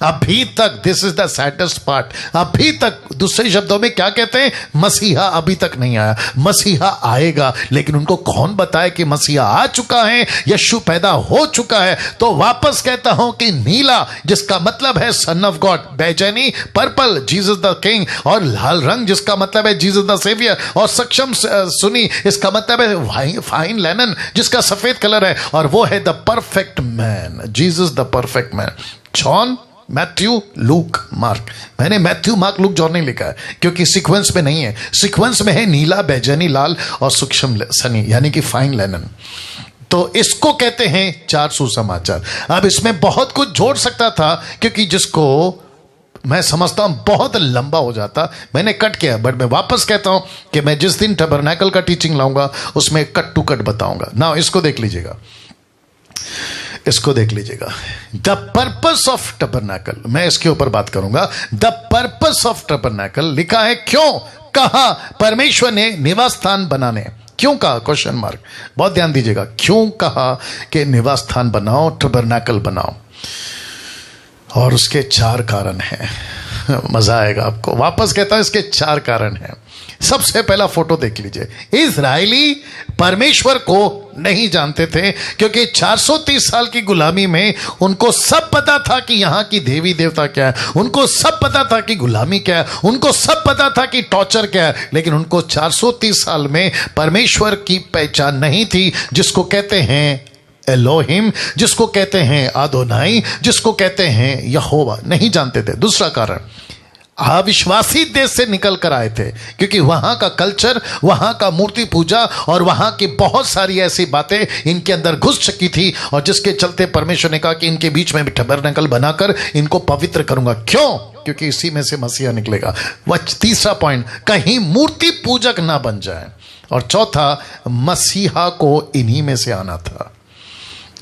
A: अभी तक। This is the saddest part. अभी तक, दूसरे शब्दों में क्या कहते हैं? मसीहा अभी तक नहीं आया। मसीहा आएगा, लेकिन उनको कौन बताए कि मसीहा आ चुका है, यीशु पैदा हो चुका है? तो वापस कहता हूं कि नीला जिसका मतलब है सन ऑफ गॉड, बैजनी पर्पल जीसस द किंग, और लाल रंग जिसका मतलब है जीसस द सेवियर, और सक्षम सुनी इसका मतलब है फाइन लेनन जिसका सफेद कलर है, और वो है the perfect man, Jesus the perfect man. John, Matthew, look, mark. मैंने मैथ्यू, मार्क, लूक, जॉन नहीं लिखा है क्योंकि सीक्वेंस में नहीं है। सीक्वेंस में है नीला, बैजनी, लाल और सूक्ष्म सनी यानी कि फाइन लेनन। तो इसको कहते हैं 4 सुसमाचार। अब इसमें बहुत कुछ जोड़ सकता था क्योंकि जिसको मैं समझता हूं बहुत लंबा हो जाता, मैंने कट किया। बट मैं वापस कहता हूं कि मैं जिस दिन टबरनैकल का टीचिंग लाऊंगा उसमें कट टू कट बताऊंगा ना। इसको देख लीजिएगा, इसको देख लीजिएगा। द पर्पस ऑफ टबरनैकल, मैं इसके ऊपर बात करूंगा। द पर्पस ऑफ टबरनैकल लिखा है, क्यों कहा परमेश्वर ने निवास स्थान बनाने, क्यों कहा? Question mark. बहुत ध्यान दीजिएगा, क्यों कहा कि निवास स्थान बनाओ, टबरनैकल बनाओ? और उसके 4 कारण हैं। मजा आएगा आपको। वापस कहता हूं इसके 4 कारण हैं। सबसे पहला फोटो देख लीजिए। इजरायली परमेश्वर को नहीं जानते थे क्योंकि 430 साल की गुलामी में उनको सब पता था कि यहां की देवी देवता क्या है, उनको सब पता था कि गुलामी क्या है, उनको सब पता था कि टॉर्चर क्या है, लेकिन उनको 430 साल में परमेश्वर की पहचान नहीं थी, जिसको कहते हैं एलोहिम, जिसको कहते हैं आदोनाई, जिसको कहते हैं यहोवा। नहीं जानते थे। दूसरा कारण, अविश्वासी देश से निकल कर आए थे क्योंकि वहां का कल्चर, वहां का मूर्ति पूजा और वहां की बहुत सारी ऐसी बातें इनके अंदर घुस चुकी थी, और जिसके चलते परमेश्वर ने कहा कि इनके बीच में टबरनैकल बनाकर इनको पवित्र करूंगा। क्यों? क्योंकि इसी में से मसीहा निकलेगा। वह तीसरा पॉइंट, कहीं मूर्ति पूजक ना बन जाए। और चौथा, मसीहा को इन्हीं में से आना था।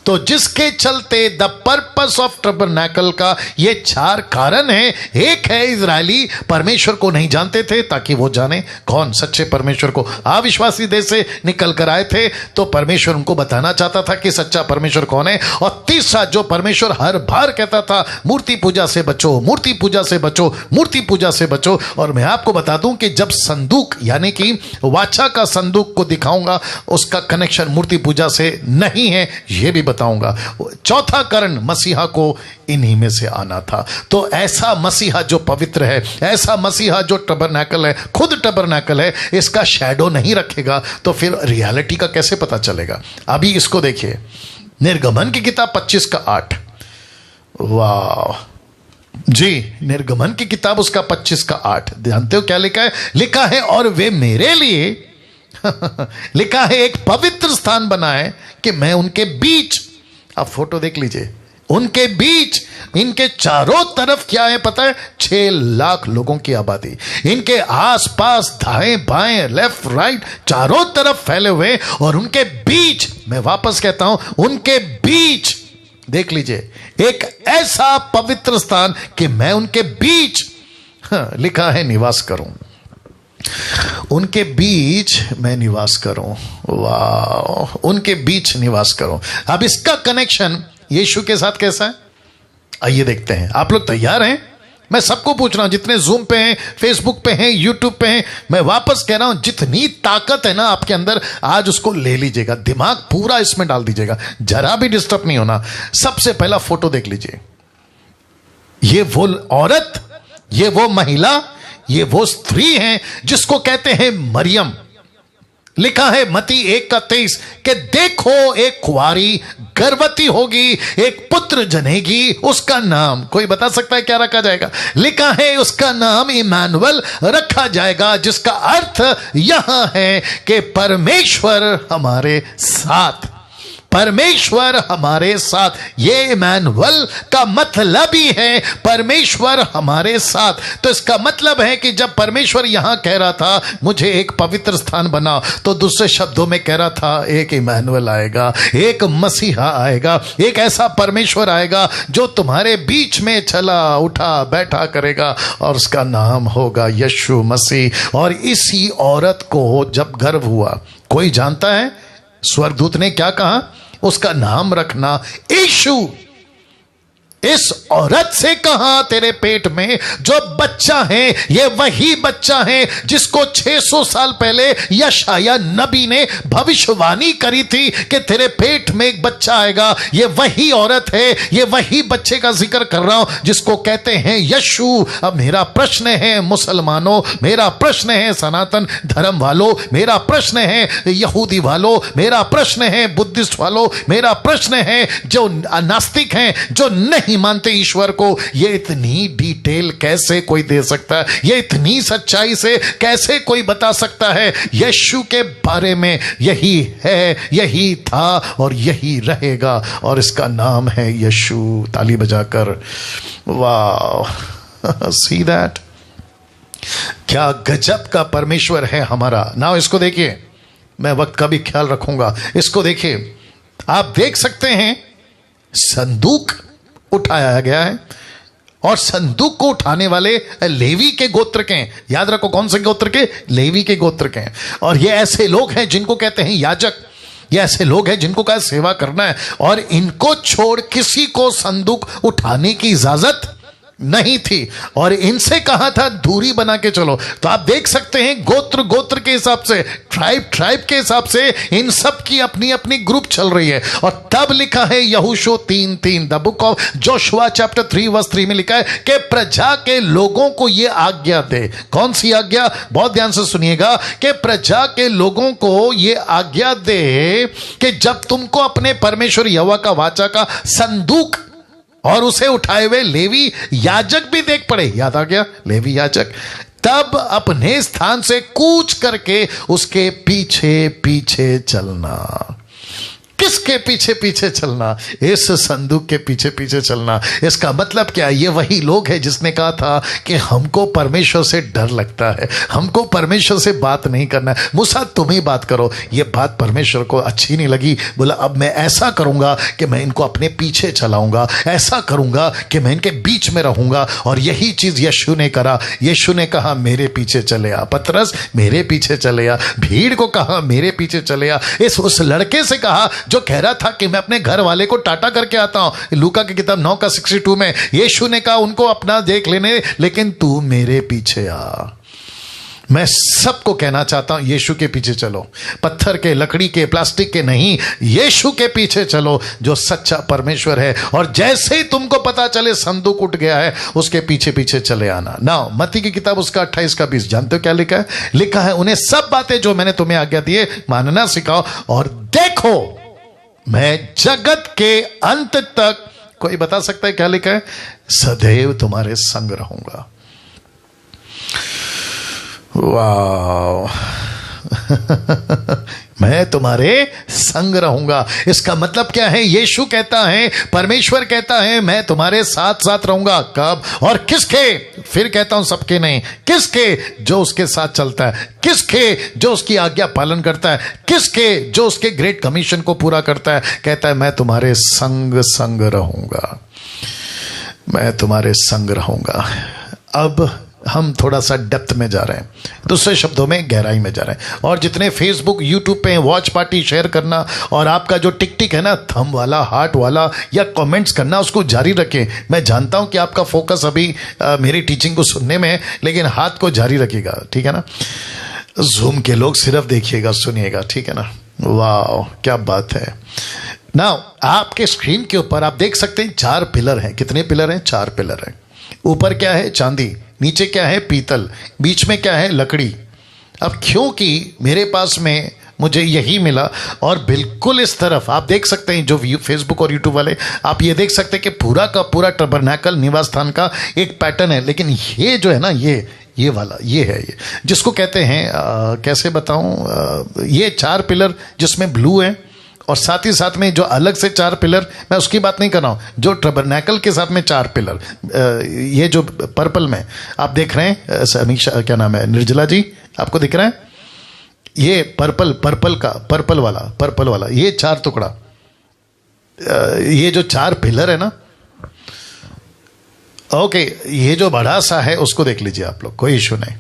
A: तो जिसके चलते द पर्पस ऑफ टबरनैकल का ये 4 कारण है। एक है इजरायली परमेश्वर को नहीं जानते थे ताकि वो जाने कौन? सच्चे परमेश्वर को। अविश्वासी देश से निकल कर आए थे तो परमेश्वर उनको बताना चाहता था कि सच्चा परमेश्वर कौन है। और तीसरा, जो परमेश्वर हर बार कहता था मूर्ति पूजा से बचो, मूर्ति पूजा से बचो, मूर्ति पूजा से बचो। और मैं आपको बता दूं कि जब संदूक यानी कि वाचा का संदूक को दिखाऊंगा उसका कनेक्शन मूर्ति पूजा से नहीं है, यह भी बताऊंगा। चौथा कारण, मसीहा को इन्हीं में से आना था। तो ऐसा मसीहा जो पवित्र है, ऐसा मसीहा जो टबरनैकल है, खुद टबरनैकल है, इसका शैडो नहीं रखेगा तो फिर रियलिटी का कैसे पता चलेगा? अभी इसको देखिए, निर्गमन की किताब 25:8। वाह जी, निर्गमन की किताब उसका 25:8। जानते हो क्या लिखा है? लिखा है, और वे मेरे लिए लिखा है एक पवित्र स्थान बनाए कि मैं उनके बीच। अब फोटो देख लीजिए, उनके बीच, इनके चारों तरफ क्या है पता है? 6 लाख लोगों की आबादी, इनके आसपास दाएं बाएं लेफ्ट राइट चारों तरफ फैले हुए, और उनके बीच, मैं वापस कहता हूं, उनके बीच देख लीजिए एक ऐसा पवित्र स्थान कि मैं उनके बीच, लिखा है निवास करूं, उनके बीच मैं निवास करूं। वाह, उनके बीच निवास करूं। अब इसका कनेक्शन यीशु के साथ कैसा है, आइए देखते हैं। आप लोग तैयार हैं? मैं सबको पूछ रहा हूं, जितने जूम पे हैं, फेसबुक पे हैं, यूट्यूब पे हैं, मैं वापस कह रहा हूं, जितनी ताकत है ना आपके अंदर, आज उसको ले लीजिएगा, दिमाग पूरा इसमें डाल दीजिएगा, जरा भी डिस्टर्ब नहीं होना। सबसे पहला फोटो देख लीजिए, ये वो औरत, ये वो महिला, ये वो स्त्री है जिसको कहते हैं मरियम। लिखा है मत्ती 1:23 कि देखो एक कुंवारी गर्भवती होगी, एक पुत्र जनेगी, उसका नाम, कोई बता सकता है क्या रखा जाएगा? लिखा है उसका नाम इमानुएल रखा जाएगा, जिसका अर्थ यहां है कि परमेश्वर हमारे साथ, परमेश्वर हमारे साथ। ये इमानुएल का मतलब ही है परमेश्वर हमारे साथ। तो इसका मतलब है कि जब परमेश्वर यहां कह रहा था मुझे एक पवित्र स्थान बना, तो दूसरे शब्दों में कह रहा था एक इमानुएल आएगा, एक मसीहा आएगा, एक ऐसा परमेश्वर आएगा जो तुम्हारे बीच में चला उठा बैठा करेगा, और उसका नाम होगा यीशु मसीह। और इसी औरत को जब गर्भ हुआ, कोई जानता है स्वर्गदूत ने क्या कहा? उसका नाम रखना यीशु। इस औरत से कहा तेरे पेट में जो बच्चा है, ये वही बच्चा है जिसको 600 साल पहले यशाया नबी ने भविष्यवाणी करी थी कि तेरे पेट में एक बच्चा आएगा। ये वही औरत है, ये वही बच्चे का जिक्र कर रहा हूं जिसको कहते हैं यीशु। अब मेरा प्रश्न है मुसलमानों, मेरा प्रश्न है सनातन धर्म वालों, मेरा प्रश्न है यहूदी वालों, मेरा प्रश्न है बुद्धिस्ट वालों, मेरा प्रश्न है जो नास्तिक हैं, जो नहीं मानते ईश्वर को, ये इतनी डिटेल कैसे कोई दे सकता है? ये इतनी सच्चाई से कैसे कोई बता सकता है? यीशु के बारे में यही है, यही था और यही रहेगा, और इसका नाम है यीशु। ताली बजाकर वाह, सी दैट, क्या गजब का परमेश्वर है हमारा। नाउ इसको देखिए, मैं वक्त का भी ख्याल रखूंगा। इसको देखिए, आप देख सकते हैं संदूक उठाया गया है, और संदूक को उठाने वाले लेवी के गोत्र के हैं। याद रखो कौन से गोत्र के? लेवी के गोत्र के हैं। और ये ऐसे लोग हैं जिनको कहते हैं याजक, ये ऐसे लोग हैं जिनको कहा सेवा करना है, और इनको छोड़ किसी को संदूक उठाने की इजाजत नहीं थी, और इनसे कहा था दूरी बना के चलो। तो आप देख सकते हैं गोत्र गोत्र के हिसाब से, ट्राइब ट्राइब के हिसाब से इन सब की अपनी अपनी ग्रुप चल रही है। और तब लिखा है यहोशू 3:3, the book of Joshua chapter 3:3 में लिखा है कि प्रजा के लोगों को यह आज्ञा दे। कौन सी आज्ञा? बहुत ध्यान से सुनिएगा, कि प्रजा के लोगों को यह आज्ञा दे कि जब तुमको अपने परमेश्वर यहोवा का वाचा का संदूक और उसे उठाए हुए लेवी याजक भी देख पड़े, याद आ गया लेवी याजक, तब अपने स्थान से कूच करके उसके पीछे पीछे चलना। किसके पीछे पीछे चलना? इस संदूक के पीछे पीछे चलना। इसका मतलब क्या? ये वही लोग हैं जिसने कहा था कि हमको परमेश्वर से डर लगता है, हमको परमेश्वर से बात नहीं करना है, मूसा तुम ही बात करो। ये बात परमेश्वर को अच्छी नहीं लगी, बोला अब मैं ऐसा करूंगा कि मैं इनको अपने पीछे चलाऊंगा, ऐसा करूंगा कि मैं इनके बीच में रहूंगा। और यही चीज यीशु ने करा। यीशु ने कहा मेरे पीछे चले आ, पतरस मेरे पीछे चले आ, भीड़ को कहा मेरे पीछे चले आ। उस लड़के से कहा जो कह रहा था कि मैं अपने घर वाले को टाटा करके आता हूं, लूका की किताब 9:62 में यीशु ने कहा उनको अपना देख लेने, लेकिन तू मेरे पीछे आ। मैं सबको कहना चाहता हूं यीशु के पीछे चलो, पत्थर के, लकड़ी के, प्लास्टिक के नहीं, यीशु के पीछे चलो जो सच्चा परमेश्वर है। और जैसे ही तुमको पता चले संदूक उठ गया है, उसके पीछे पीछे चले आना। ना मत्ती की किताब उसका 28:20 जानते हो क्या लिखा है? लिखा है उन्हें सब बातें जो मैंने तुम्हें आज्ञा दी है मानना सिखाओ, और देखो मैं जगत के अंत तक, कोई बता सकता है क्या लिखा है? सदैव तुम्हारे संग रहूंगा। वाह मैं तुम्हारे संग रहूंगा। इसका मतलब क्या है? यीशु कहता है, परमेश्वर कहता है, मैं तुम्हारे साथ साथ रहूंगा। कब और किसके? फिर कहता हूं सबके नहीं, किसके? जो उसके साथ चलता है। किसके? जो उसकी आज्ञा पालन करता है। किसके? जो उसके ग्रेट कमीशन को पूरा करता है। कहता है मैं तुम्हारे संग संग रहूंगा, मैं तुम्हारे संग रहूंगा। अब हम थोड़ा सा डेप्थ में जा रहे हैं, दूसरे शब्दों में गहराई में जा रहे हैं। और जितने फेसबुक यूट्यूब पे वॉच पार्टी शेयर करना, और आपका जो टिक टिक है ना, थंब वाला, हार्ट वाला, या कमेंट्स करना, उसको जारी रखें। मैं जानता हूं कि आपका फोकस अभी मेरी टीचिंग को सुनने में है, लेकिन हाथ को जारी रखिएगा, ठीक है ना। जूम के लोग सिर्फ देखिएगा, सुनिएगा, ठीक है ना। वाह क्या बात है। नाउ आपके स्क्रीन के ऊपर आप देख सकते हैं 4 पिलर हैं। कितने पिलर हैं? 4 पिलर हैं। ऊपर क्या है? चांदी। नीचे क्या है? पीतल। बीच में क्या है? लकड़ी। अब क्योंकि मेरे पास में मुझे यही मिला, और बिल्कुल इस तरफ आप देख सकते हैं, जो फेसबुक और यूट्यूब वाले, आप ये देख सकते हैं कि पूरा का पूरा टबरनैकल निवास स्थान का एक पैटर्न है। लेकिन ये जो है ना, ये वाला, ये है, ये जिसको कहते हैं कैसे बताऊं, ये 4 पिलर जिसमें ब्लू है, और साथ ही साथ में जो अलग से 4 पिलर, मैं उसकी बात नहीं कर रहा हूँ, जो टबरनैकल के साथ में 4 पिलर, ये जो पर्पल में आप देख रहे हैं, समीक्षा क्या नाम है, निर्जला जी, आपको दिख रहा है ये पर्पल वाला, ये 4 टुकड़ा, ये जो 4 पिलर है ना, ओके, ये जो बड़ा सा है उसको देख लीजिए आप लोग, कोई इशू नहीं।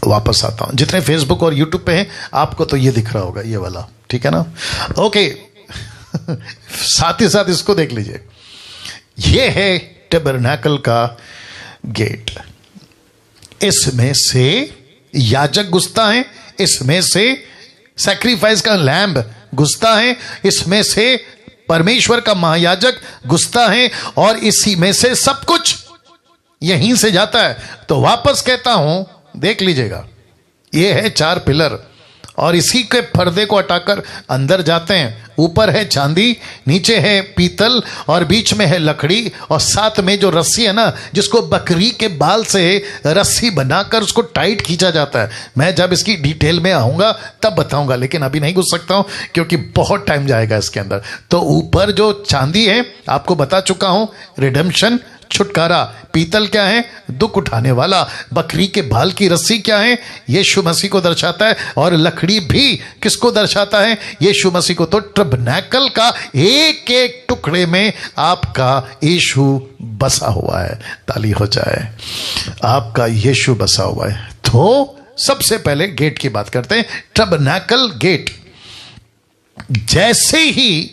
A: वापस आता हूं, जितने फेसबुक और यूट्यूब पे हैं आपको तो ये दिख रहा होगा, ये वाला, ठीक है ना, ओके। साथ ही साथ इसको देख लीजिए, ये है टबरनैकल का गेट। इसमें से याजक घुसता है, इसमें से सैक्रिफाइस का लैम्ब घुसता है, इसमें से परमेश्वर का महायाजक घुसता है, और इसी में से सब कुछ यहीं से जाता है। तो वापस कहता हूं, देख लीजिएगा, ये है 4 पिलर, और इसी के पर्दे को हटाकर अंदर जाते हैं। ऊपर है चांदी, नीचे है पीतल, और बीच में है लकड़ी, और साथ में जो रस्सी है ना, जिसको बकरी के बाल से रस्सी बनाकर उसको टाइट खींचा जाता है। मैं जब इसकी डिटेल में आऊंगा तब बताऊंगा, लेकिन अभी नहीं घुस सकता हूं क्योंकि बहुत टाइम जाएगा इसके अंदर। तो ऊपर जो चांदी है आपको बता चुका हूं, रिडेम्पशन, छुटकारा। पीतल क्या है? दुख उठाने वाला। बकरी के बाल की रस्सी क्या है? यीशु मसीह को दर्शाता है। और लकड़ी भी किसको दर्शाता है? यीशु मसीह को। तो टबरनैकल का एक एक टुकड़े में आपका यीशु बसा हुआ है। ताली हो जाए, आपका यीशु बसा हुआ है। तो सबसे पहले गेट की बात करते हैं, टबरनैकल गेट। जैसे ही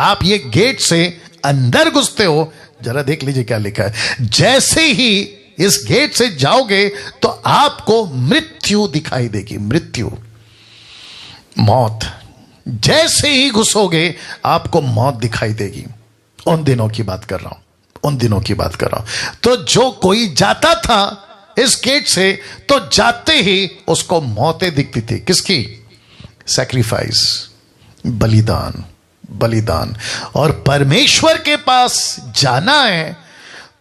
A: आप ये गेट से अंदर घुसते हो, जरा देख लीजिए क्या लिखा है, जैसे ही इस गेट से जाओगे तो आपको मृत्यु दिखाई देगी। मृत्यु, मौत। जैसे ही घुसोगे आपको मौत दिखाई देगी। उन दिनों की बात कर रहा हूं, उन दिनों की बात कर रहा हूं। तो जो कोई जाता था इस गेट से, तो जाते ही उसको मौतें दिखती थी। किसकी? सैक्रिफाइस, बलिदान, बलिदान। और परमेश्वर के पास जाना है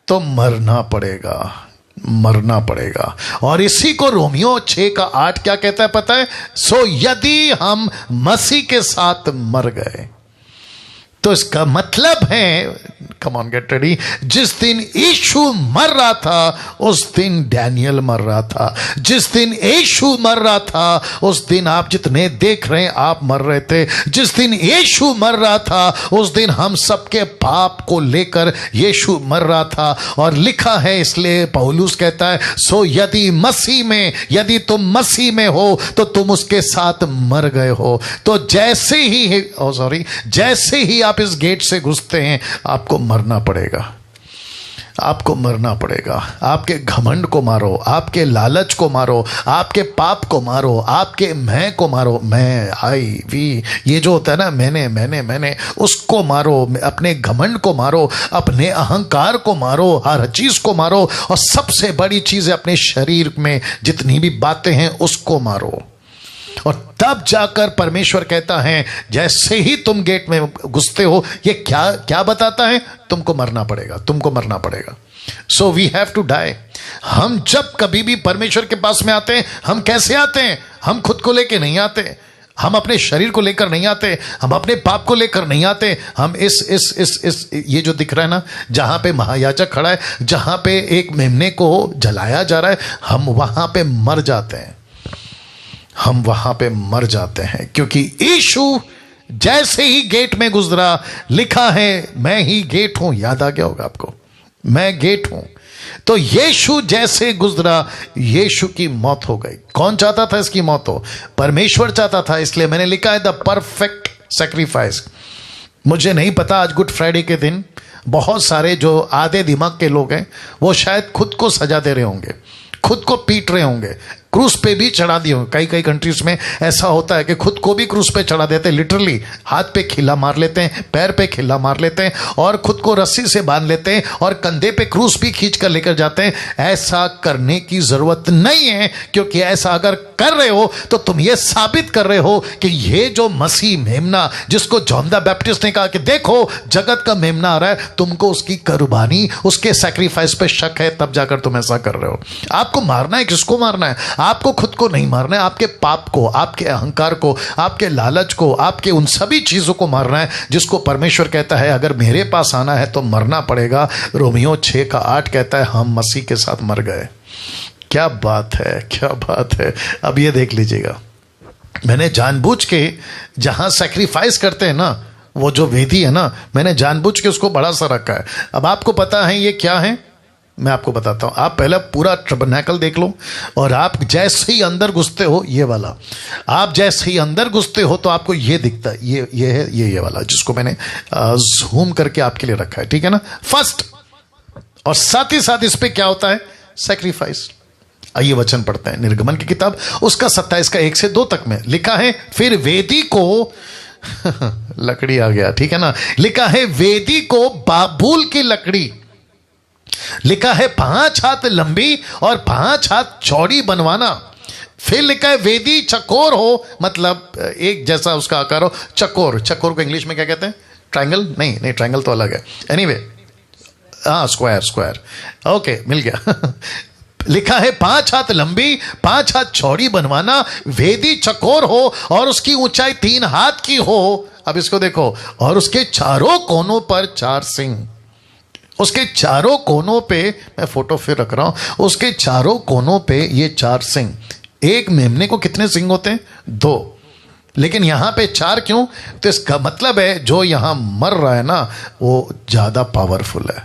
A: तो मरना पड़ेगा, मरना पड़ेगा। और इसी को रोमियो 6:8 क्या कहता है पता है? सो यदि हम मसीह के साथ मर गए, तो इसका मतलब है, कम ऑन गेट रेडी, जिस दिन यीशु मर रहा था उस दिन डैनियल मर रहा था। जिस दिन यीशु मर रहा था उस दिन आप जितने देख रहे हैं आप मर रहे थे। जिस दिन यीशु मर रहा था उस दिन हम सबके पाप को लेकर यीशु मर रहा था। और लिखा है, इसलिए पौलुस कहता है, सो यदि मसीह में, यदि तुम मसीह में हो तो तुम उसके साथ मर गए हो। तो जैसे ही जैसे ही आप इस गेट से घुसते हैं आपको मरना पड़ेगा, आपको मरना पड़ेगा। आपके घमंड को मारो, आपके लालच को मारो, आपके पाप को मारो, आपके मैं को मारो। मैं, आई, वी, ये जो होता है ना, मैंने, उसको मारो। अपने घमंड को मारो, अपने अहंकार को मारो, हर चीज को मारो। और सबसे बड़ी चीज है अपने शरीर में जितनी भी बातें हैं उसको मारो। और तब जाकर परमेश्वर कहता है, जैसे ही तुम गेट में घुसते हो, ये क्या क्या बताता है? तुमको मरना पड़ेगा, तुमको मरना पड़ेगा। So we have to die. हम जब कभी भी परमेश्वर के पास में आते हैं, हम कैसे आते हैं? हम खुद को लेके नहीं आते। हम अपने शरीर को लेकर नहीं आते, हम अपने पाप को लेकर नहीं आते। हम इस ये जो दिख रहा है ना, जहां पे महायाजक खड़ा है, जहां पे एक मेमने को जलाया जा रहा है, हम वहां पे मर जाते हैं। हम वहां पे मर जाते हैं क्योंकि यीशु जैसे ही गेट में गुजरा, लिखा है मैं ही गेट हूं। याद आ गया होगा आपको, मैं गेट हूं। तो यीशु जैसे गुजरा, यीशु की मौत हो गई। कौन चाहता था इसकी मौत हो? परमेश्वर चाहता था। इसलिए मैंने लिखा है द परफेक्ट सैक्रिफाइस। मुझे नहीं पता, आज गुड फ्राइडे के दिन बहुत सारे जो आधे दिमाग के लोग हैं वो शायद खुद को सजा दे रहे होंगे, खुद को पीट रहे होंगे, क्रूस पे भी चढ़ा दिए होंगे। कई कई कंट्रीज में ऐसा होता है कि खुद को भी क्रूस पे चढ़ा देते हैं। लिटरली हाथ पे खिल्ला मार लेते हैं, पैर पे खिल्ला मार लेते हैं और खुद को रस्सी से बांध लेते हैं और कंधे पे क्रूस भी खींच कर लेकर जाते हैं। ऐसा करने की जरूरत नहीं है, क्योंकि ऐसा अगर कर रहे हो तो तुम ये साबित कर रहे हो कि ये जो मसीह मेमना, जिसको जॉन द बैप्टिस्ट ने कहा कि देखो जगत का मेमना आ रहा है, तुमको उसकी कुर्बानी, उसके सैक्रिफाइस पे शक है, तब जाकर तुम ऐसा कर रहे हो। आपको मारना है, किसको मारना है? आपको खुद को नहीं मारना है, आपके पाप को, आपके अहंकार को, आपके लालच को, आपके उन सभी चीजों को मारना है जिसको परमेश्वर कहता है अगर मेरे पास आना है तो मरना पड़ेगा। रोमियो 6:8 कहता है हम मसीह के साथ मर गए। क्या बात है, क्या बात है। अब ये देख लीजिएगा, मैंने जानबूझ के जहां सैक्रिफाइस करते हैं ना, वो जो वेदी है ना, मैंने जानबूझ के उसको बड़ा सा रखा है। अब आपको पता है ये क्या है? मैं आपको बताता हूं। आप पहले पूरा टबरनेकल देख लो और आप जैसे ही अंदर घुसते हो, ये वाला, आप जैसे ही अंदर घुसते हो तो आपको ये दिखता है, ये है ये वाला, जिसको मैंने जूम करके आपके लिए रखा है, ठीक है ना, फर्स्ट। और साथ ही साथ इस पे क्या होता है? सैक्रिफाइस। आइए वचन पढ़ते हैं, निर्गमन की किताब उसका 27 का 1 से 2 तक में लिखा है, फिर वेदी को लकड़ी आ गया, ठीक है ना, लिखा है वेदी को बाबूल की लकड़ी, लिखा है 5 हाथ लंबी और 5 हाथ चौड़ी बनवाना। फिर लिखा है वेदी चकोर हो, मतलब एक जैसा उसका आकार हो। चकोर, चकोर को इंग्लिश में क्या कहते हैं? ट्रायंगल? नहीं, ट्रायंगल तो अलग है। एनीवे, हाँ, स्क्वायर। ओके, मिल गया। लिखा है 5 हाथ लंबी 5 हाथ चौड़ी बनवाना, वेदी चकोर हो और उसकी ऊंचाई 3 हाथ की हो। अब इसको देखो, और उसके चारों कोनों पर 4 सिंह। उसके चारों कोनों पे, मैं फोटो फिर रख रहा हूं, उसके चारों कोनों पे ये 4 सिंह। एक मेमने को कितने सिंह होते हैं? 2, लेकिन यहां पे 4 क्यों? तो इसका मतलब है जो यहां मर रहा है ना, वो ज्यादा पावरफुल है।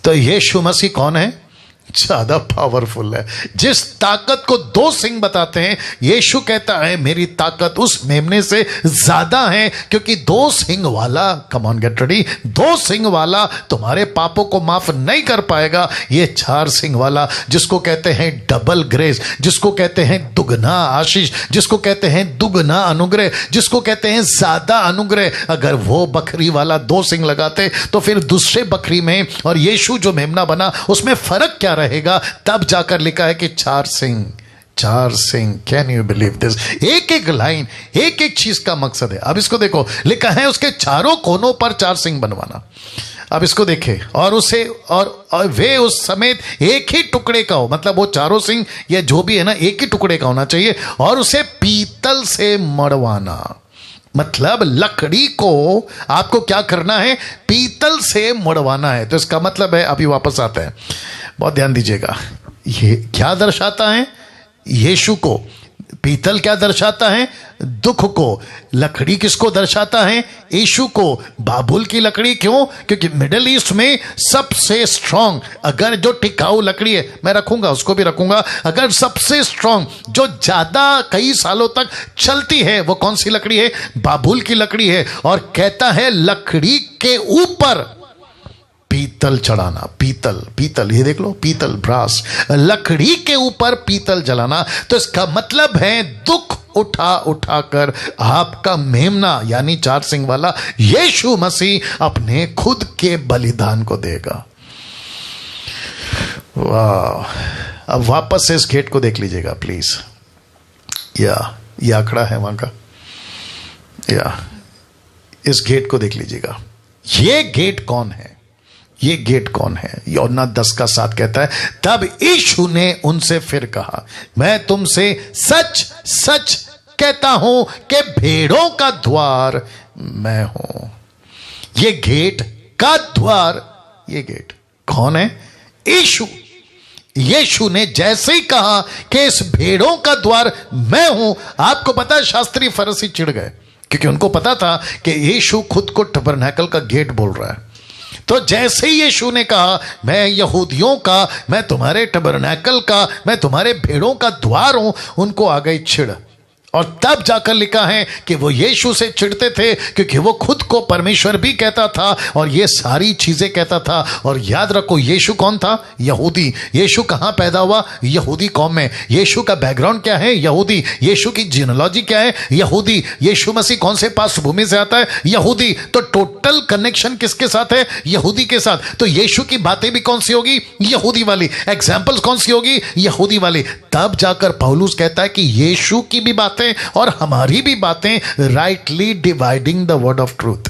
A: तो यीशु मसीह कौन है? ज्यादा पावरफुल है। जिस ताकत को 2 सिंह बताते हैं, यीशु कहता है मेरी ताकत उस मेमने से ज्यादा है, क्योंकि 2 सिंह वाला, कम ऑन गेट रेडी, 2 सिंह वाला तुम्हारे पापों को माफ नहीं कर पाएगा। ये 4 सिंह वाला, जिसको कहते हैं डबल ग्रेस, जिसको कहते हैं दुगना आशीष, जिसको कहते हैं दुगना अनुग्रह, जिसको कहते हैं ज्यादा अनुग्रह, अगर वो बकरी वाला 2 सिंह लगाते तो फिर दूसरे बकरी में और यीशु जो मेमना बना उसमें फर्क क्या रहेगा? तब जाकर लिखा है कि 4 Singh, 4 Singh. Can you believe this? एक एक लाइन, एक एक चीज का मकसद है। अब इसको देखो, लिखा है उसके चारों कोनों पर 4 सिंह बनवाना। अब इसको देखे, और उसे और वे उस समेत एक ही टुकड़े का हो, मतलब वो चारों सिंह या जो भी है ना, एक ही टुकड़े का होना चाहिए, और उसे पीतल से मड़वाना। मतलब लकड़ी को आपको क्या करना है? पीतल से मड़वाना है। तो इसका मतलब है, अभी वापस आता है, बहुत ध्यान दीजिएगा, ये क्या दर्शाता है? यीशु को। पीतल क्या दर्शाता है? दुख को। लकड़ी किसको दर्शाता है? यीशु को। बाबुल की लकड़ी क्यों? क्योंकि मिडिल ईस्ट में सबसे स्ट्रांग, अगर जो टिकाऊ लकड़ी है, मैं रखूंगा, उसको भी रखूंगा, अगर सबसे स्ट्रांग जो ज्यादा कई सालों तक चलती है, वो कौन सी लकड़ी है? बाबुल की लकड़ी है। और कहता है लकड़ी के ऊपर पीतल चढ़ाना। पीतल, ये देख लो, पीतल, ब्रास, लकड़ी के ऊपर पीतल जलाना। तो इसका मतलब है दुख उठा कर आपका मेमना, यानी 4 सिंह वाला यीशु मसीह अपने खुद के बलिदान को देगा। वाह। अब वापस से इस गेट को देख लीजिएगा प्लीज। ये आंकड़ा है वहां का, इस गेट को देख लीजिएगा। ये गेट कौन है? ये गेट कौन है? यूहन्ना 10:7 कहता है, तब यीशु ने उनसे फिर कहा, मैं तुमसे सच सच कहता हूं कि भेड़ों का द्वार मैं हूं। ये गेट का द्वार, ये गेट कौन है? यीशु। यीशु ने जैसे ही कहा कि इस भेड़ों का द्वार मैं हूं, आपको पता है शास्त्री फरीसी चिढ़ गए, क्योंकि उनको पता था कि यीशु खुद को टबरनैकल का गेट बोल रहा है। तो जैसे ही यीशु ने कहा मैं यहूदियों का, मैं तुम्हारे टबरनैकल का, मैं तुम्हारे भेड़ों का द्वार हूं, उनको आ गई चिढ़। और तब जाकर लिखा है कि वो यीशु से चिढ़ते थे क्योंकि वो खुद को परमेश्वर भी कहता था और ये सारी चीजें कहता था। और याद रखो, यीशु कौन था? यहूदी। यीशु कहां पैदा हुआ? यहूदी कौम में। यीशु का बैकग्राउंड क्या है? यहूदी। यीशु की जीनोलॉजी क्या है? यहूदी। यीशु मसीह कौन से पार्श्वभूमि से आता है? यहूदी। तो टोटल कनेक्शन किसके साथ है? यहूदी के साथ। तो यीशु की बातें भी कौन सी होगी? यहूदी वाली। एग्जाम्पल्स कौन सी होगी? यहूदी वाली। तब जाकर पौलुस कहता है कि यीशु की भी बातें और हमारी भी बातें rightly dividing the word of truth.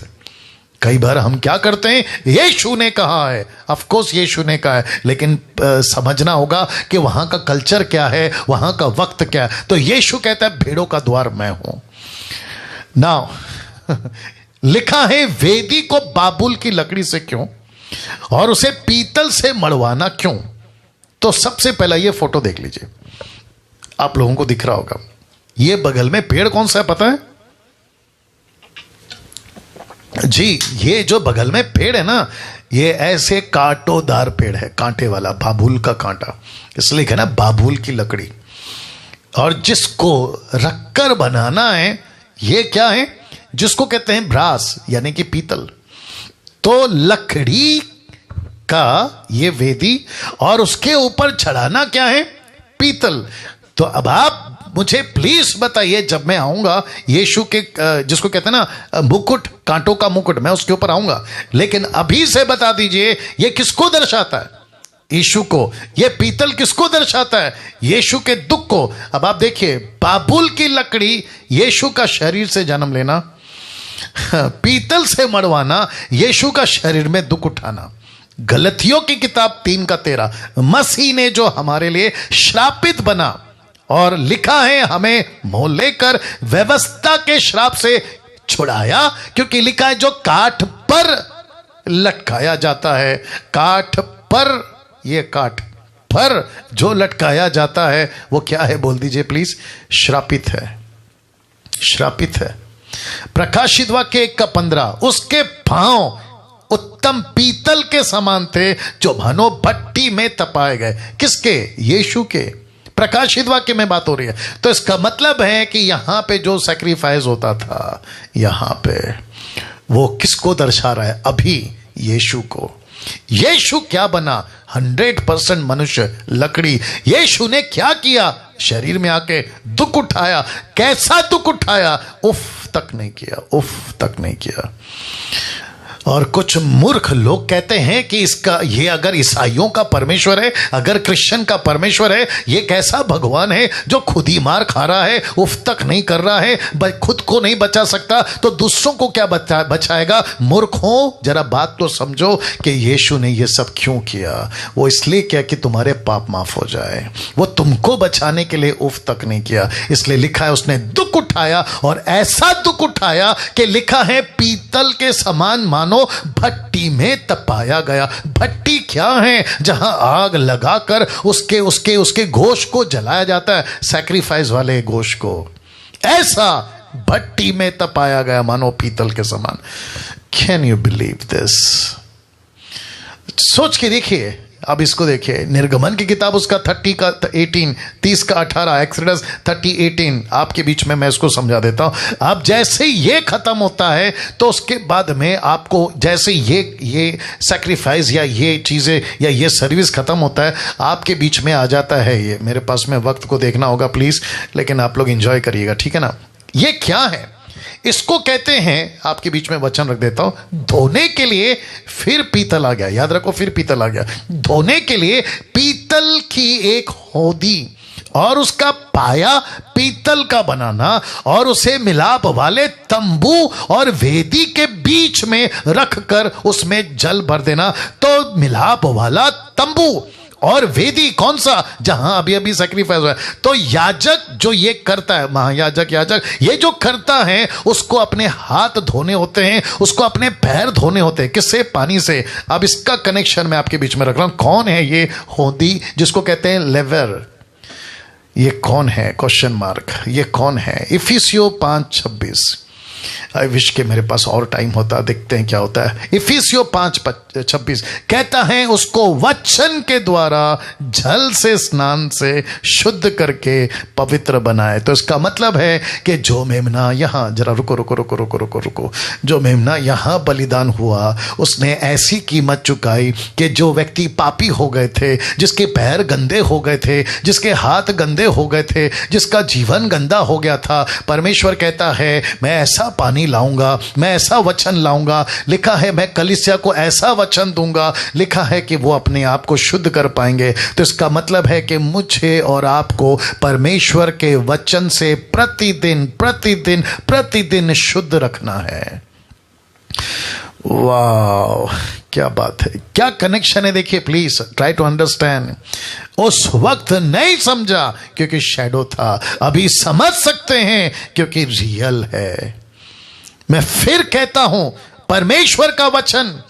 A: कई बार हम क्या करते हैं? यीशु ने कहा है, ऑफ कोर्स यीशु ने कहा है, लेकिन समझना होगा कि वहां का कल्चर क्या है, वहां का वक्त क्या है। तो यीशु कहता है भेड़ों का द्वार मैं हूं। नाउ लिखा है वेदी को बाबुल की लकड़ी से क्यों और उसे पीतल से मड़वाना क्यों? तो सबसे पहला ये फोटो देख लीजिए, आप लोगों को दिख रहा होगा। ये बगल में पेड़ कौन सा है पता है जी? ये जो बगल में पेड़ है ना, ये ऐसे कांटोदार पेड़ है, कांटे वाला, बाबुल का कांटा, इसलिए कहना बाबुल की लकड़ी। और जिसको रखकर बनाना है, ये क्या है? जिसको कहते हैं ब्रास, यानी कि पीतल। तो लकड़ी का ये वेदी और उसके ऊपर चढ़ाना क्या है? पीतल। तो अब आप मुझे प्लीज बताइए, जब मैं आऊंगा यीशु के जिसको कहते हैं ना मुकुट, कांटों का मुकुट, मैं उसके ऊपर आऊंगा, लेकिन अभी से बता दीजिए ये किसको दर्शाता है? यीशु को। ये पीतल किसको दर्शाता है? यीशु के दुख को। अब आप देखिए, बाबुल की लकड़ी यीशु का शरीर से जन्म लेना, पीतल से मड़वाना यीशु का शरीर में दुख उठाना। गलतियों की किताब 3:13, मसीह ने जो हमारे लिए श्रापित बना और लिखा है हमें मोह लेकर व्यवस्था के श्राप से छुड़ाया, क्योंकि लिखा है जो काठ पर लटकाया जाता है, काठ पर, ये काठ पर जो लटकाया जाता है वो क्या है? बोल दीजिए प्लीज। श्रापित है, श्रापित है। प्रकाशित वाक्य 1:15, उसके पांव उत्तम पीतल के समान थे जो भानो भट्टी में तपाए गए। किसके? यीशु के। प्रकाशित वाक्य में बात हो रही है। तो इसका मतलब है कि यहां पे जो सैक्रिफाइस होता था, यहां पे वो किसको दर्शा रहा है? अभी यीशु को। यीशु क्या बना? 100% मनुष्य, लकड़ी। यीशु ने क्या किया? शरीर में आके दुख उठाया। कैसा दुख उठाया? उफ तक नहीं किया, उफ तक नहीं किया। और कुछ मूर्ख लोग कहते हैं कि इसका, ये अगर ईसाइयों का परमेश्वर है, अगर क्रिश्चियन का परमेश्वर है, ये कैसा भगवान है जो खुद ही मार खा रहा है, उफ तक नहीं कर रहा है, खुद को नहीं बचा सकता तो दूसरों को क्या बचाएगा? मूर्खों, जरा बात तो समझो कि यीशु ने ये सब क्यों किया। वो इसलिए किया कि तुम्हारे पाप माफ हो जाए। वो तुमको बचाने के लिए उफ तक नहीं किया। इसलिए लिखा है उसने दुख उठाया, और ऐसा दुख उठाया कि लिखा है पीतल के समान मानो भट्टी में तपाया गया। भट्टी क्या है? जहां आग लगाकर उसके गोश्त को जलाया जाता है, सैक्रिफाइस वाले गोश्त को। ऐसा भट्टी में तपाया गया, मानो पीतल के समान। Can you believe this? सोच के देखिए। अब इसको देखिए, निर्गमन की किताब उसका 30 का 18, एक्सोडस 30:18, आपके बीच में मैं इसको समझा देता हूं। अब जैसे ये खत्म होता है तो उसके बाद में आपको जैसे ये सैक्रिफाइस या ये चीजें या ये सर्विस खत्म होता है, आपके बीच में आ जाता है ये। मेरे पास में वक्त को देखना होगा प्लीज, लेकिन आप लोग एंजॉय करिएगा, ठीक है ना? ये क्या है? इसको कहते हैं, आपके बीच में वचन रख देता हूं, धोने के लिए फिर पीतल आ गया। याद रखो, फिर पीतल आ गया। धोने के लिए पीतल की एक होदी और उसका पाया पीतल का बनाना और उसे मिलाप वाले तंबू और वेदी के बीच में रखकर उसमें जल भर देना। तो मिलाप वाला तंबू और वेदी कौन सा, जहां अभी अभी सैक्रिफाइस हुआ है। तो याजक जो ये करता है, महायाजक याजक ये जो करता है, उसको अपने हाथ धोने होते हैं, उसको अपने पैर धोने होते हैं। किससे? पानी से। अब इसका कनेक्शन मैं आपके बीच में रख रहा हूं। कौन है ये होदी जिसको कहते हैं लेवर? ये कौन है? Question mark. ये कौन है? इफिसियो 5:26। आई विश के मेरे पास और टाइम होता, देखते हैं क्या होता है। इफिसियो 5:26 कहता है, उसको वचन के द्वारा जल से स्नान से शुद्ध करके पवित्र बनाए। तो इसका मतलब है कि जो मेमना यहां, जरा रुको रुको रुको रुको रुको रुको, जो मेमना यहां बलिदान हुआ, उसने ऐसी कीमत चुकाई कि जो व्यक्ति पापी हो गए थे, जिसके पैर गंदे हो गए थे, जिसके हाथ गंदे हो गए थे, जिसका जीवन गंदा हो गया था, परमेश्वर कहता है मैं ऐसा पानी लाऊंगा, मैं ऐसा वचन लाऊंगा। लिखा है मैं कलीसिया को ऐसा वचन दूंगा, लिखा है कि वो अपने आप को शुद्ध कर पाएंगे। तो इसका मतलब है कि मुझे और आपको परमेश्वर के वचन से प्रतिदिन प्रतिदिन प्रतिदिन शुद्ध रखना है। वाह, क्या बात है, क्या कनेक्शन है। देखिए प्लीज ट्राई टू अंडरस्टैंड। उस वक्त नहीं समझा क्योंकि शैडो था, अभी समझ सकते हैं क्योंकि रियल है। मैं फिर कहता हूं, परमेश्वर का वचन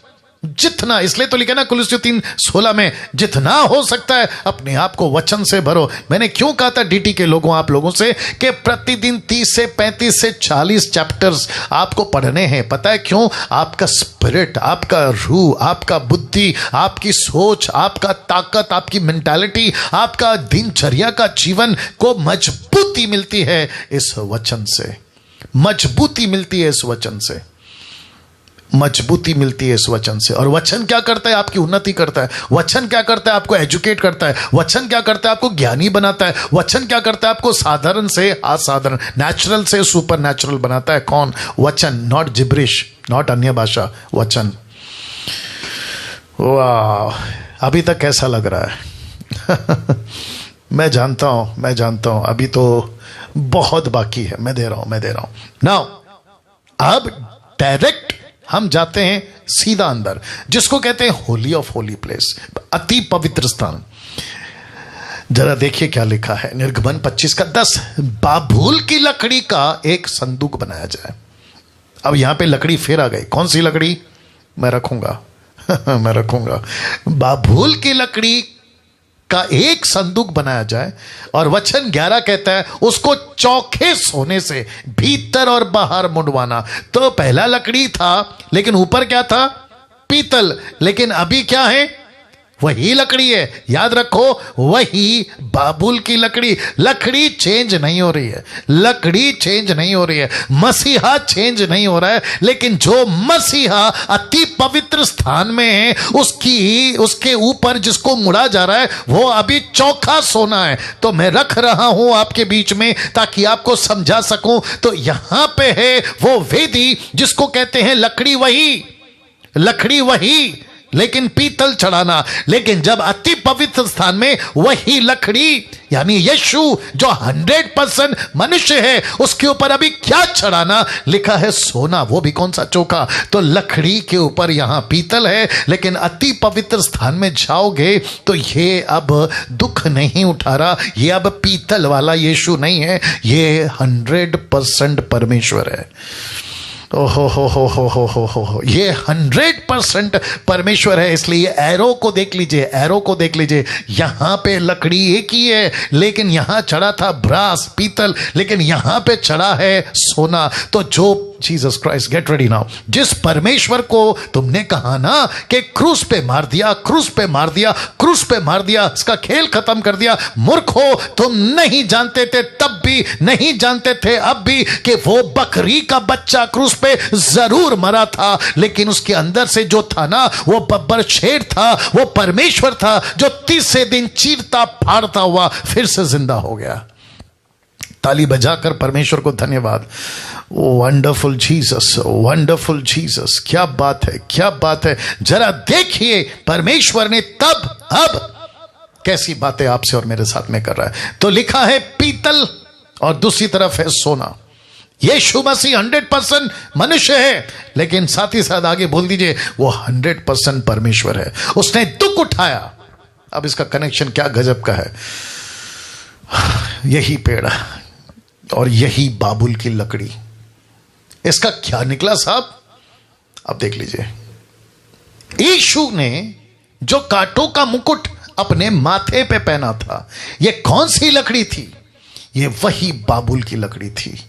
A: जितना, इसलिए तो लिखा ना कुलुस्सियों 3:16 में, जितना हो सकता है अपने आप को वचन से भरो। मैंने क्यों कहा था डीटी के लोगों, आप लोगों से, कि प्रतिदिन 30 से 35 से 40 चैप्टर्स आपको पढ़ने हैं। पता है क्यों? आपका स्पिरिट, आपका रूह, आपका बुद्धि, आपकी सोच, आपका ताकत, आपकी मेंटालिटी, आपका दिनचर्या का जीवन को मजबूती मिलती है इस वचन से। मजबूती मिलती है इस वचन से, मजबूती मिलती है इस वचन से। और वचन क्या करता है? आपकी उन्नति करता है। वचन क्या करता है? आपको एजुकेट करता है। वचन क्या करता है? आपको ज्ञानी बनाता है। वचन क्या करता है? आपको साधारण से असाधारण, नेचुरल से सुपर नेचुरल बनाता है। कौन? वचन। नॉट जिब्रिश, नॉट अन्य भाषा, वचन। वाह, अभी तक कैसा लग रहा है? मैं जानता हूं अभी तो बहुत बाकी है। मैं दे रहा हूं नाउ। अब डायरेक्ट हम जाते हैं सीधा अंदर, जिसको कहते हैं होली ऑफ होली प्लेस, अति पवित्र स्थान। जरा देखिए क्या लिखा है निर्गमन 25:10। बाबूल की लकड़ी का एक संदूक बनाया जाए। अब यहां पे लकड़ी फिर आ गई। कौन सी लकड़ी? मैं रखूंगा मैं रखूंगा। बाबूल की लकड़ी का एक संदूक बनाया जाए। और वचन 11 कहता है उसको चौखे सोने से भीतर और बाहर मुड़वाना। तो पहला लकड़ी था, लेकिन ऊपर क्या था? पीतल। लेकिन अभी क्या है? वही लकड़ी है। याद रखो, वही बाबुल की लकड़ी। लकड़ी चेंज नहीं हो रही है, लकड़ी चेंज नहीं हो रही है, मसीहा चेंज नहीं हो रहा है। लेकिन जो मसीहा अति पवित्र स्थान में है, उसके ऊपर जिसको मुड़ा जा रहा है, वो अभी चौखा सोना है। तो मैं रख रहा हूं आपके बीच में ताकि आपको समझा सकूं। तो यहां पे है वो वेदी जिसको कहते हैं लकड़ी वही लेकिन पीतल चढ़ाना। लेकिन जब अति पवित्र स्थान में वही लकड़ी यानी यीशु जो 100% मनुष्य है, उसके ऊपर अभी क्या चढ़ाना? लिखा है सोना, वो भी कौन सा? चौका। तो लकड़ी के ऊपर यहां पीतल है, लेकिन अति पवित्र स्थान में जाओगे तो ये अब दुख नहीं उठा रहा, ये अब पीतल वाला यीशु नहीं है, ये 100% परमेश्वर है। ओहो हो, ये 100% परमेश्वर है। इसलिए एरो को देख लीजिए, यहां पे लकड़ी एक ही है, लेकिन यहां चढ़ा था ब्रास, पीतल, लेकिन यहां पे चढ़ा है सोना। तो जो Jesus Christ, gate ready now, जिस परमेश्वर को तुमने कहा ना कि क्रूस पे मार दिया, इसका खेल खत्म कर दिया, मूर्खो, तुम नहीं जानते थे तब भी, नहीं जानते थे अब भी कि वो बकरी का बच्चा क्रूस पे जरूर मरा था, लेकिन उसके अंदर से जो था ना, वो बब्बर शेर था, वो परमेश्वर था जो तीसरे दिन चीरता फाड़ता हुआ फिर से जिंदा हो गया। ताली बजाकर परमेश्वर को धन्यवाद। वंडरफुल जीसस, क्या बात है। जरा देखिए परमेश्वर ने तब अब कैसी बातें आपसे और मेरे साथ में कर रहा है। तो लिखा है पीतल और दूसरी तरफ है सोना। यीशु मसीह 100% मनुष्य है, लेकिन साथ ही साथ आगे बोल दीजिए वो 100% परमेश्वर है। उसने दुख उठाया, अब इसका कनेक्शन क्या गजब का है। यही पेड़ और यही बाबुल की लकड़ी, इसका क्या निकला साहब? अब देख लीजिए, यीशु ने जो कांटों का मुकुट अपने माथे पे पहना था, यह कौन सी लकड़ी थी? यह वही बाबुल की लकड़ी थी।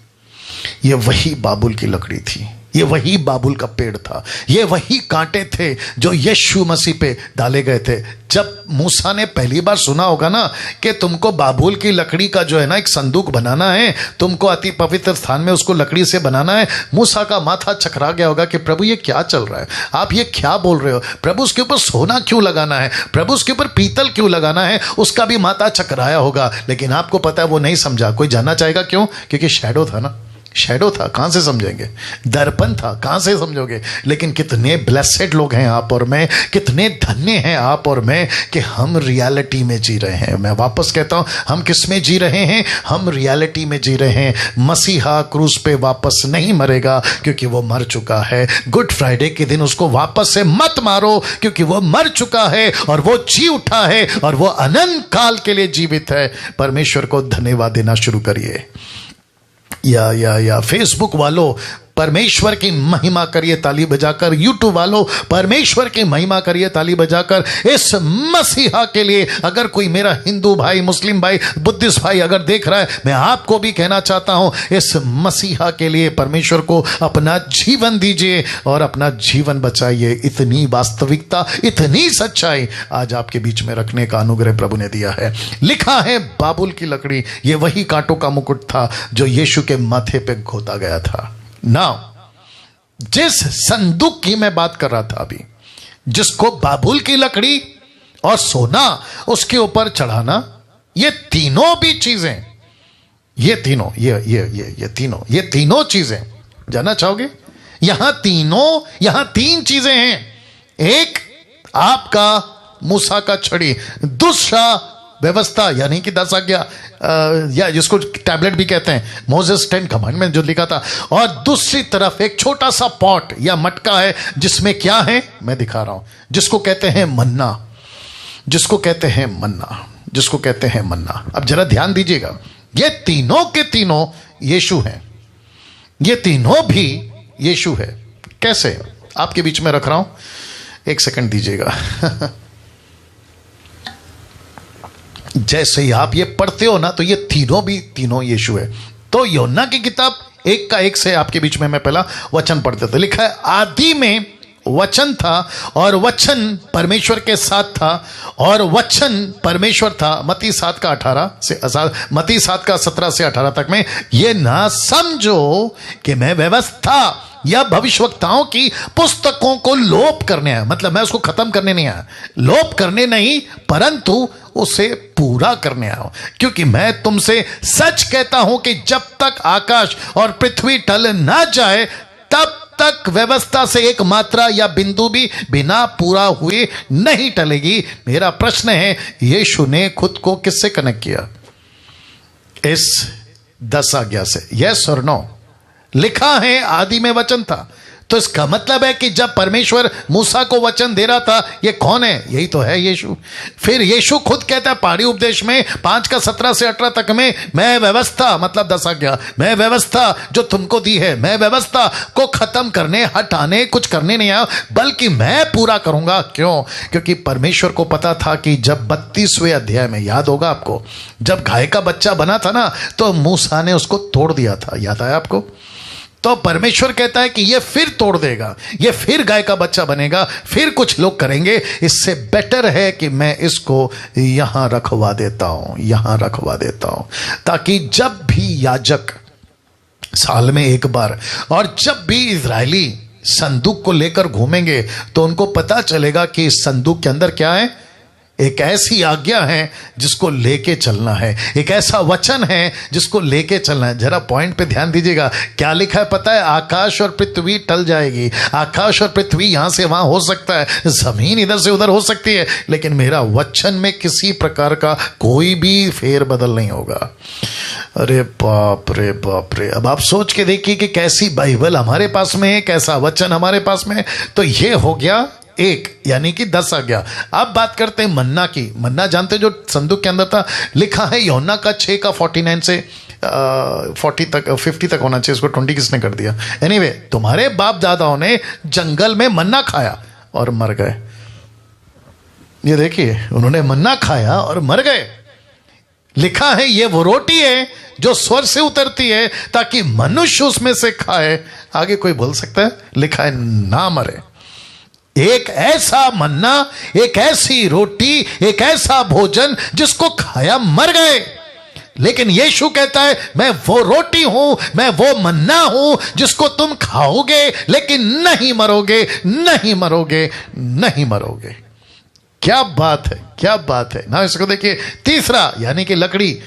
A: यह वही बाबुल की लकड़ी थी। ये वही बाबुल का पेड़ था। ये वही कांटे थे जो यीशु मसीह पे डाले गए थे। जब मूसा ने पहली बार सुना होगा ना कि तुमको बाबुल की लकड़ी का जो है ना एक संदूक बनाना है, तुमको अति पवित्र स्थान में उसको लकड़ी से बनाना है, मूसा का माथा चकरा गया होगा कि प्रभु ये क्या चल रहा है, आप ये क्या बोल रहे हो? प्रभु उसके ऊपर सोना क्यों लगाना है? प्रभु उसके ऊपर पीतल क्यों लगाना है? उसका भी माथा चकराया होगा। लेकिन आपको पता है वो नहीं समझा। कोई जानना चाहेगा क्यों? क्योंकि शैडो था ना, शैडो था, कहां से समझेंगे? दर्पण था, कहां से समझोगे? लेकिन कितने ब्लेसेड लोग हैं आप और मैं, कितने धन्य हैं आप और मैं कि हम रियलिटी में जी रहे हैं। मैं वापस कहता हूं, हम किस में जी रहे हैं? हम रियलिटी में जी रहे हैं। मसीहा क्रूस पे वापस नहीं मरेगा क्योंकि वो मर चुका है। गुड फ्राइडे के दिन उसको वापस से मत मारो क्योंकि वो मर चुका है और वो जी उठा है और वो अनंत काल के लिए जीवित है। परमेश्वर को धन्यवाद देना शुरू करिए। या फेसबुक वालों परमेश्वर की महिमा करिए ताली बजाकर। यूट्यूब वालों परमेश्वर की महिमा करिए ताली बजाकर। इस मसीहा के लिए अगर कोई मेरा हिंदू भाई, मुस्लिम भाई, बुद्धिस्ट भाई अगर देख रहा है, मैं आपको भी कहना चाहता हूं, इस मसीहा के लिए परमेश्वर को अपना जीवन दीजिए और अपना जीवन बचाइए। इतनी वास्तविकता, इतनी सच्चाई आज आपके बीच में रखने का अनुग्रह प्रभु ने दिया है। लिखा है बाबुल की लकड़ी, ये वही कांटों का मुकुट था जो यीशु के माथे पे घोता गया था। नाउ जिस संदूक की मैं बात कर रहा था अभी, जिसको बाबुल की लकड़ी और सोना उसके ऊपर चढ़ाना, ये तीनों भी चीजें, ये तीनों चीजें जानना चाहोगे? यहां तीन चीजें हैं। एक आपका मूसा का छड़ी, दूसरा व्यवस्था यानी कि 10 आज्ञा, या जिसको टैबलेट भी कहते हैं, मोसेस 10 कमांडमेंट जो लिखा था, और दूसरी तरफ एक छोटा सा पॉट या मटका है जिसमें क्या है मैं दिखा रहा हूं, जिसको कहते हैं मन्ना, जिसको कहते हैं मन्ना। अब जरा ध्यान दीजिएगा, ये तीनों के तीनों यीशु हैं, ये तीनों भी यीशु है। कैसे? आपके बीच में रख रहा हूं, एक सेकंड दीजिएगा। जैसे ही आप ये पढ़ते हो ना तो ये तीनों यीशु है। तो यूहन्ना की किताब 1 का 1 से आपके बीच में मैं पहला वचन पढ़ते थे। लिखा है आदि में वचन था और वचन परमेश्वर के साथ था और वचन परमेश्वर था। मत्ती 7 का 17 से 18 तक में। ये ना समझो कि मैं व्यवस्था या भविष्यवक्ताओं की पुस्तकों को लोप करने आया, मतलब मैं उसको खत्म करने नहीं आया, लोप करने नहीं, परंतु उसे पूरा करने आया हूं। क्योंकि मैं तुमसे सच कहता हूं कि जब तक आकाश और पृथ्वी टल ना जाए तब तक व्यवस्था से एक मात्रा या बिंदु भी बिना पूरा हुए नहीं टलेगी। मेरा प्रश्न है, यीशु ने खुद को किससे कनेक्ट किया? इस 10 आज्ञा से। यस और नो? लिखा है आदि में वचन था, तो इसका मतलब है कि जब परमेश्वर मूसा को वचन दे रहा था, ये कौन है? यही तो है यीशु। फिर यीशु खुद कहता है पहाड़ी उपदेश में 5 का 17 से 18 तक में, मैं व्यवस्था, मतलब 10 आज्ञा, मैं व्यवस्था जो तुमको दी है, मैं व्यवस्था को खत्म करने, हटाने, कुछ करने नहीं आया, बल्कि मैं पूरा करूंगा। क्यों? क्योंकि परमेश्वर को पता था कि जब 32वें अध्याय में, याद होगा आपको, जब गाय का बच्चा बना था ना, तो मूसा ने उसको तोड़ दिया था, याद आया आपको? तो परमेश्वर कहता है कि ये फिर तोड़ देगा, ये फिर गाय का बच्चा बनेगा, फिर कुछ लोग करेंगे। इससे बेटर है कि मैं इसको यहां रखवा देता हूं, ताकि जब भी याजक साल में एक बार और जब भी इजरायली संदूक को लेकर घूमेंगे तो उनको पता चलेगा कि इस संदूक के अंदर क्या है। एक ऐसी आज्ञा है जिसको लेके चलना है, एक ऐसा वचन है जिसको लेके चलना है। जरा पॉइंट पे ध्यान दीजिएगा, क्या लिखा है पता है? आकाश और पृथ्वी टल जाएगी, आकाश और पृथ्वी यहां से वहां हो सकता है, जमीन इधर से उधर हो सकती है, लेकिन मेरा वचन में किसी प्रकार का कोई भी फेर बदल नहीं होगा। अरे बाप रे। अब आप सोच के देखिए कि कैसी बाइबल हमारे पास में है, कैसा वचन हमारे पास में है। तो ये हो गया 1 यानी कि 10 आज्ञा। अब बात करते हैं मन्ना की। मन्ना जानते हो जो संदूक के अंदर था, लिखा है यूहन्ना का 6 का 49 से 40 तक 50 तक होना चाहिए, इसको 20 किसने कर दिया। एनीवे, तुम्हारे बाप दादाओं ने जंगल में मन्ना खाया और मर गए। ये देखिए, उन्होंने मन्ना खाया और मर गए। लिखा है ये वो रोटी है जो स्वर्ग से उतरती है ताकि मनुष्य उसमें से खाए। आगे कोई बोल सकता है? लिखा है ना मरे। एक ऐसा मन्ना, एक ऐसी रोटी, एक ऐसा भोजन जिसको खाया मर गए। लेकिन यीशु कहता है मैं वो रोटी हूं, मैं वो मन्ना हूं जिसको तुम खाओगे लेकिन नहीं मरोगे, नहीं मरोगे, नहीं मरोगे। क्या बात है, क्या बात है ना। इसको देखिए, तीसरा यानी कि लकड़ी।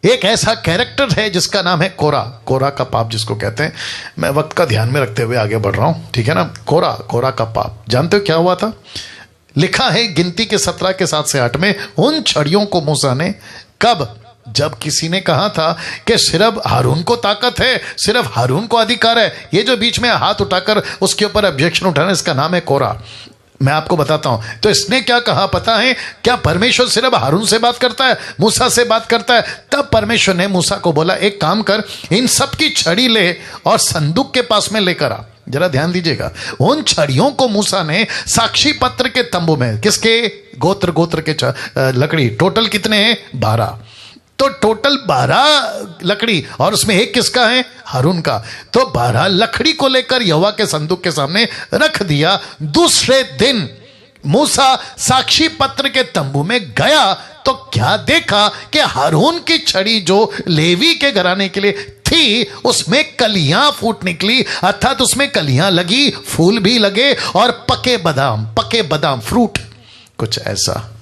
A: एक ऐसा कैरेक्टर है जिसका नाम है कोरा। कोरा का पाप जिसको कहते हैं। मैं वक्त का ध्यान में रखते हुए आगे बढ़ रहा हूं, ठीक है ना। कोरा, कोरा का पाप जानते हो क्या हुआ था? लिखा है गिनती के 17 के 7 से 8 में, उन छड़ियों को मूसा ने, कब? जब किसी ने कहा था कि सिर्फ हारून को ताकत है, सिर्फ हारून को अधिकार है। ये जो बीच में हाथ उठाकर उसके ऊपर ऑब्जेक्शन उठाना, इसका नाम है कोरा। मैं आपको बताता हूं। तो इसने क्या कहा पता है? क्या परमेश्वर सिर्फ हारून से बात करता है, मूसा से बात करता है? तब परमेश्वर ने मूसा को बोला, एक काम कर, इन सब की छड़ी ले और संदूक के पास में लेकर आ। जरा ध्यान दीजिएगा, उन छड़ियों को मूसा ने साक्षी पत्र के तंबू में, किसके? गोत्र गोत्र के लकड़ी। टोटल कितने हैं? 12। तो टोटल 12 लकड़ी, और उसमें एक किसका है? हारून का। तो 12 लकड़ी को लेकर यहोवा के संदूक के सामने रख दिया। दूसरे दिन मूसा साक्षी पत्र के तंबू में गया तो क्या देखा कि हारून की छड़ी जो लेवी के घराने के लिए थी, उसमें कलियां फूट निकली, अर्थात उसमें कलियां लगी, फूल भी लगे और पके बादाम फ्रूट, कुछ ऐसा।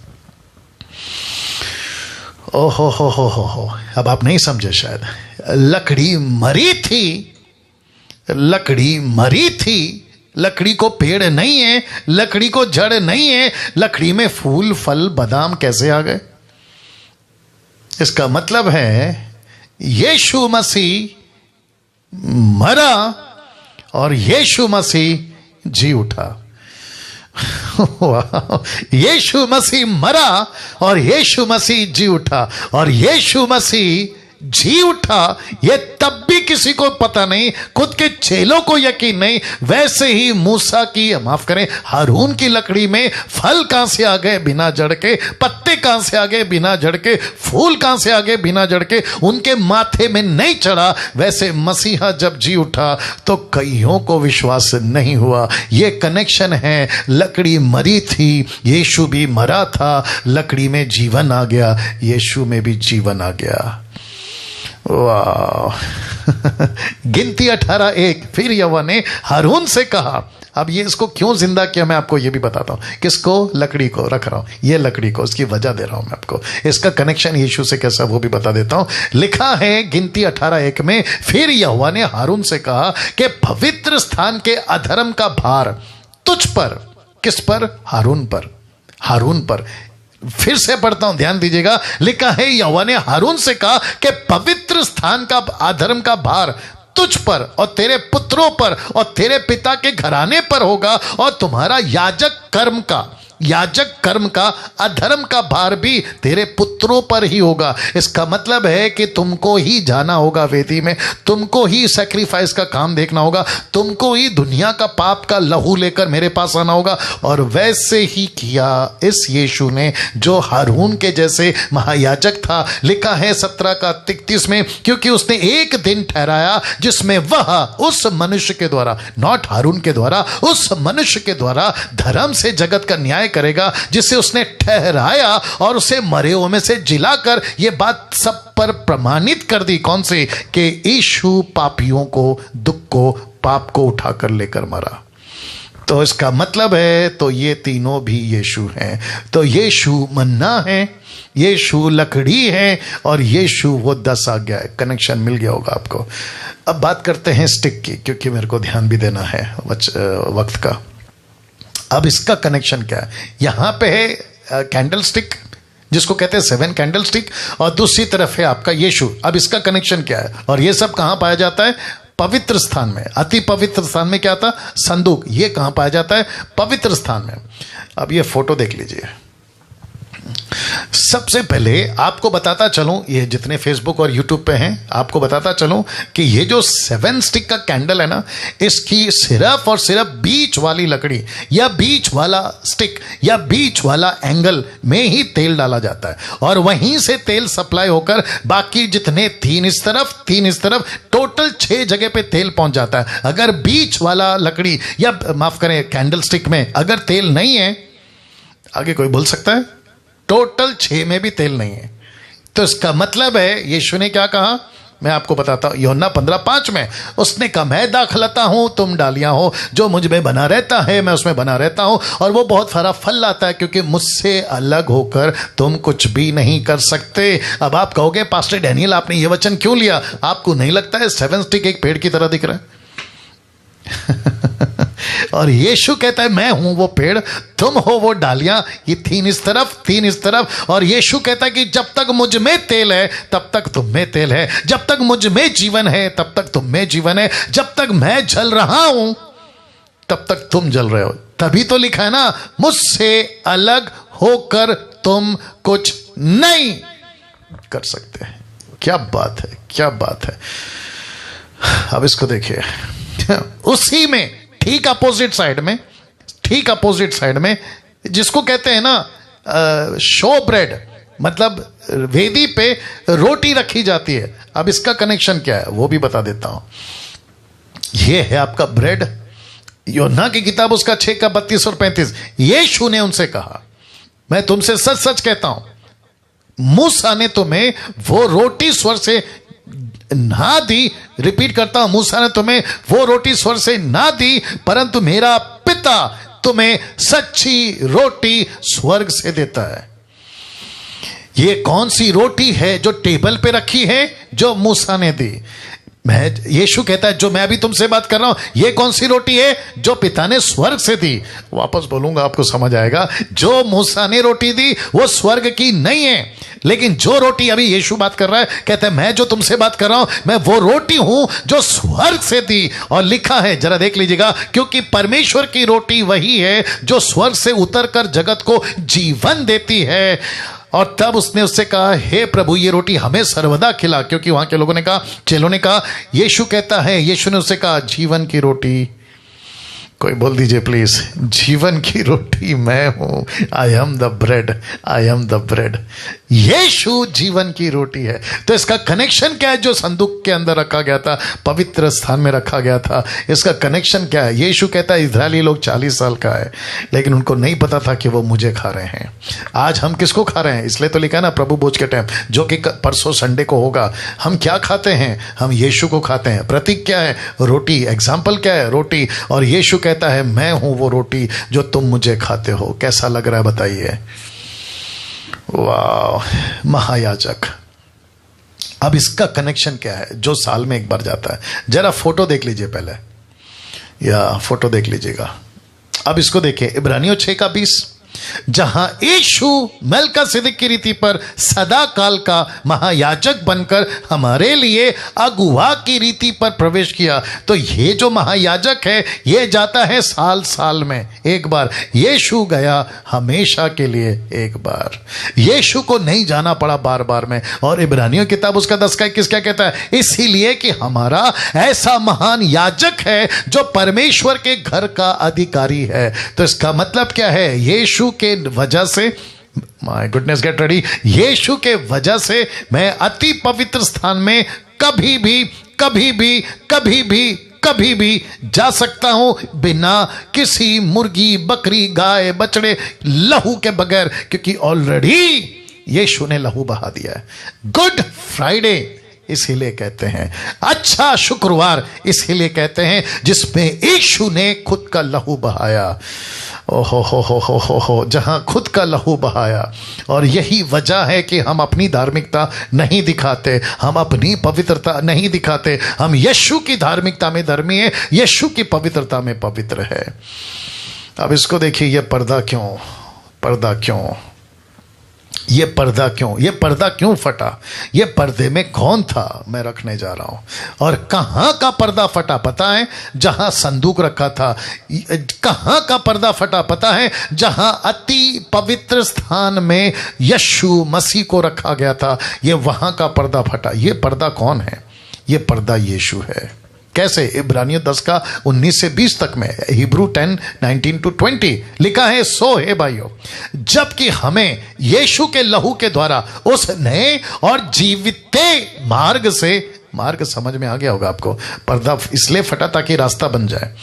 A: ओहो हो। अब आप नहीं समझे शायद। लकड़ी मरी थी, लकड़ी मरी थी। लकड़ी को पेड़ नहीं है, लकड़ी को जड़ नहीं है, लकड़ी में फूल फल बादाम कैसे आ गए? इसका मतलब है यीशु मसीह मरा और यीशु मसीह जी उठा। यीशु मसीह मरा और यीशु मसीह जी उठा, और यीशु मसीह जी उठा। ये तब भी किसी को पता नहीं, खुद के चेलों को यकीन नहीं। वैसे ही मूसा की, माफ करें, हारून की लकड़ी में फल कहां से आ गए बिना जड़ के, पत्ते कहां से आ गए बिना जड़ के, फूल कहां से आ गए बिना जड़ के, उनके माथे में नहीं चढ़ा। वैसे मसीहा जब जी उठा तो कईयों को विश्वास नहीं हुआ। ये कनेक्शन है। लकड़ी मरी थी, यीशु भी मरा था, लकड़ी में जीवन आ गया, यीशु में भी जीवन आ गया। वाह। गिनती 18:1। फिर यहोवा ने हारून से कहा, अब ये इसको क्यों जिंदा किया मैं आपको ये भी बताता हूं। किसको? लकड़ी को रख रहा हूं, ये लकड़ी को, उसकी वजह दे रहा हूं मैं आपको। इसका कनेक्शन यीशु से कैसा वो भी बता देता हूं। लिखा है गिनती 18:1 में, फिर यहोवा ने हारून से कहा कि पवित्र स्थान के अधर्म का भार तुझ पर। किस पर? हारून पर। हारून पर। फिर से पढ़ता हूं, ध्यान दीजिएगा। लिखा है यहोवा ने हारून से कहा कि पवित्र स्थान का अधर्म का भार तुझ पर और तेरे पुत्रों पर और तेरे पिता के घराने पर होगा, और तुम्हारा याजक कर्म का अधर्म का भार भी तेरे पुत्रों पर ही होगा। इसका मतलब है कि तुमको ही जाना होगा वेदी में, तुमको ही सैक्रिफाइस का काम देखना होगा, तुमको ही दुनिया का पाप का लहू लेकर मेरे पास आना होगा। और वैसे ही किया इस यीशु ने जो हारून के जैसे महायाजक था। लिखा है 17 का 33 में, क्योंकि उसने एक दिन ठहराया जिसमें वह उस मनुष्य के द्वारा, नॉट हारून के द्वारा, उस मनुष्य के द्वारा धर्म से जगत का न्याय करेगा, जिसे उसने ठहराया और उसे मरे हुए में से जिलाकर यह बात सब पर प्रमाणित कर दी। कौन से? कि यीशु पापियों को, दुख को, पाप को उठाकर लेकर मरा। तो इसका मतलब है, तो ये तीनों भी यीशु हैं। तो यीशु मन्ना है, यीशु लकड़ी है, और यीशु वो 10 आज्ञा है। कनेक्शन मिल गया होगा आपको। अब बात करते हैं स्टिक की, क्योंकि मेरे को ध्यान भी देना है वक्त का। अब इसका कनेक्शन क्या है? यहां पे है कैंडल स्टिक, जिसको कहते हैं 7 कैंडल स्टिक, और दूसरी तरफ है आपका यीशु। अब इसका कनेक्शन क्या है? और ये सब कहां पाया जाता है? पवित्र स्थान में। अति पवित्र स्थान में क्या था? संदूक। ये कहां पाया जाता है? पवित्र स्थान में। अब ये फोटो देख लीजिए। सबसे पहले आपको बताता चलूं, ये जितने फेसबुक और यूट्यूब पे हैं, आपको बताता चलूं कि ये जो 7 स्टिक का कैंडल है ना, इसकी सिर्फ और सिर्फ बीच वाली लकड़ी या बीच वाला स्टिक या बीच वाला एंगल में ही तेल डाला जाता है और वहीं से तेल सप्लाई होकर बाकी जितने 3 इस तरफ 3 इस तरफ, टोटल 6 जगह पे तेल पहुंच जाता है। अगर बीच वाला लकड़ी या माफ करें कैंडल स्टिक में अगर तेल नहीं है, आगे कोई बोल सकता है? टोटल 6 में भी तेल नहीं है। तो इसका मतलब है यीशु ने क्या कहा? मैं आपको बताता हूं, यूहन्ना 15:5 में उसने कहा, मैं दाखलता हूं, तुम डालियां हो, जो मुझ में बना रहता है मैं उसमें बना रहता हूं और वो बहुत सारा फल लाता है, क्योंकि मुझसे अलग होकर तुम कुछ भी नहीं कर सकते। अब आप कहोगे, पास्टर डैनियल आपने ये वचन क्यों लिया? आपको नहीं लगता है 7 स्टिक एक पेड़ की तरह दिख रहा है? और यीशु कहता है, मैं हूं वो पेड़, तुम हो वो डालियां, ये 3 इस तरफ 3 इस तरफ। और यीशु कहता है कि जब तक मुझ में तेल है तब तक तुम में तेल है, जब तक मुझ में जीवन है तब तक तुम में जीवन है, जब तक मैं जल रहा हूं तब तक तुम जल रहे हो। तभी तो लिखा है ना, मुझसे अलग होकर तुम कुछ नहीं कर सकते। क्या बात है, क्या बात है। अब इसको देखिए, उसी में ठीक अपोजिट साइड में जिसको कहते हैं ना शो ब्रेड, मतलब वेदी पे रोटी रखी जाती है। अब इसका कनेक्शन क्या है वो भी बता देता हूं। ये है आपका ब्रेड, यूहन्ना की किताब उसका 6 का 32 और 35। यीशु ने उनसे कहा, मैं तुमसे सच सच कहता हूं, मूसा ने तुम्हें वो रोटी स्वर से ना दी, रिपीट करता हूं, मूसा ने तुम्हें वो रोटी स्वर से ना दी, परंतु मेरा पिता तुम्हें सच्ची रोटी स्वर्ग से देता है। ये कौन सी रोटी है जो टेबल पे रखी है? जो मूसा ने दी। यीशु कहता है, जो मैं अभी तुमसे बात कर रहा हूं, ये कौन सी रोटी है? जो पिता ने स्वर्ग से दी। वापस बोलूंगा आपको समझ आएगा। जो मूसा ने रोटी दी वो स्वर्ग की नहीं है, लेकिन जो रोटी अभी यीशु बात कर रहा है, कहता है, मैं जो तुमसे बात कर रहा हूं, मैं वो रोटी हूं जो स्वर्ग से दी। और लिखा है, जरा देख लीजिएगा, क्योंकि परमेश्वर की रोटी वही है जो स्वर्ग से उतरकर जगत को जीवन देती है। और तब उसने उससे कहा, हे प्रभु, ये रोटी हमें सर्वदा खिला, क्योंकि वहां के लोगों ने कहा, चेलों ने कहा, यीशु कहता है, यीशु ने उससे कहा, जीवन की रोटी। कोई बोल दीजिए प्लीज, जीवन की रोटी मैं हूं। I am the bread, I am the bread. यीशु जीवन की रोटी है। तो इसका कनेक्शन क्या है? जो संदूक के अंदर रखा गया था, पवित्र स्थान में रखा गया था, इसका कनेक्शन क्या है? यीशु कहता है, इजरायली लोग 40 साल का है, लेकिन उनको नहीं पता था कि वो मुझे खा रहे हैं। आज हम किसको खा रहे हैं? इसलिए तो लिखा है ना प्रभु भोज के टाइम, जो कि परसों संडे को होगा। हम क्या खाते हैं? हम यीशु को खाते हैं। प्रतीक क्या है? रोटी। एग्जाम्पल क्या है? रोटी। और यीशु कहता है, मैं हूं वो रोटी जो तुम मुझे खाते हो। कैसा लग रहा है बताइए? वाह, महायाजक। अब इसका कनेक्शन क्या है? जो साल में एक बार जाता है। जरा फोटो देख लीजिए पहले, या फोटो देख लीजिएगा। अब इसको देखिए, इब्रानियों 6 का 20, जहां यीशु मेलकिसेदेक की रीति पर सदा काल का महायाजक बनकर हमारे लिए अगुवा की रीति पर प्रवेश किया। तो ये जो महायाजक है, ये जाता है साल साल में एक बार। यीशु गया हमेशा के लिए एक बार। यीशु को नहीं जाना पड़ा बार बार में। और इब्रानियों किताब उसका 10 का 21 क्या कहता है? इसीलिए कि हमारा ऐसा महान याजक है जो परमेश्वर के घर का अधिकारी है। तो इसका मतलब क्या है? यीशु के वजह से, माय गुडनेस, गेट रेडी, यीशु के वजह से मैं अति पवित्र स्थान में कभी भी कभी भी कभी भी कभी भी जा सकता हूं, बिना किसी मुर्गी, बकरी, गाय, बछड़े, लहू के बगैर, क्योंकि ऑलरेडी यीशु ने लहू बहा दिया है। गुड फ्राइडे इसीलिए कहते हैं, अच्छा शुक्रवार इसीलिए कहते हैं, जिसमें यीशु ने खुद का लहू बहाया। ओहो हो, जहां खुद का लहू बहाया। और यही वजह है कि हम अपनी धार्मिकता नहीं दिखाते, हम अपनी पवित्रता नहीं दिखाते। हम यीशु की धार्मिकता में धर्मी है, यीशु की पवित्रता में पवित्र है। अब इसको देखिए, यह पर्दा क्यों? पर्दा क्यों? ये पर्दा क्यों फटा, ये पर्दे में कौन था, मैं रखने जा रहा हूं। और कहां का पर्दा फटा पता है? जहां संदूक रखा था। कहां का पर्दा फटा पता है? जहां अति पवित्र स्थान में यीशु मसीह को रखा गया था, ये वहां का पर्दा फटा। ये पर्दा कौन है? ये पर्दा यीशु है। कैसे? इब्रानियों 10 का 19 से 20 तक में, हिब्रू 10 19 to 20 लिखा है, सो है भाइयों, जबकि हमें यीशु के लहू के द्वारा उस नए और जीवित मार्ग से, मार्ग समझ में आ गया होगा आपको, पर्दा इसलिए फटा ताकि रास्ता बन जाए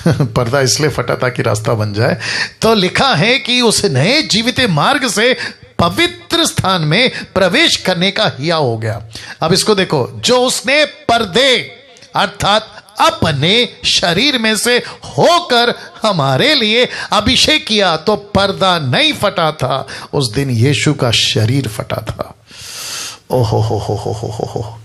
A: पर्दा इसलिए फटा ताकि रास्ता बन जाए। तो लिखा है कि उस नए जीवित मार्ग से पवित्र स्थान में प्रवेश करने का हिया हो गया। अब इसको देखो, जो उसने पर्दे अर्थात अपने शरीर में से होकर हमारे लिए अभिषेक किया, तो पर्दा नहीं फटा था, उस दिन यीशु का शरीर फटा था। ओहो हो।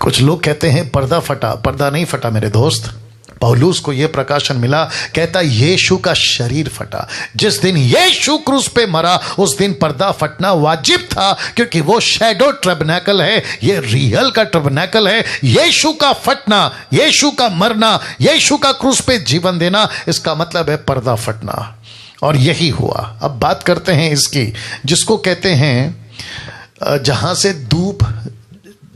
A: कुछ लोग कहते हैं पर्दा फटा, पर्दा नहीं फटा मेरे दोस्त। पौलुस को यह प्रकाशन मिला, कहता यीशु का शरीर फटा। जिस दिन यीशु क्रूस पे मरा उस दिन पर्दा फटना वाजिब था, क्योंकि वो शैडो टैबरनेकल है, ये रियल का टैबरनेकल है। यीशु का फटना, यीशु का मरना, यीशु का क्रूस पे जीवन देना, इसका मतलब है पर्दा फटना। और यही हुआ। अब बात करते हैं इसकी, जिसको कहते हैं जहां से धूप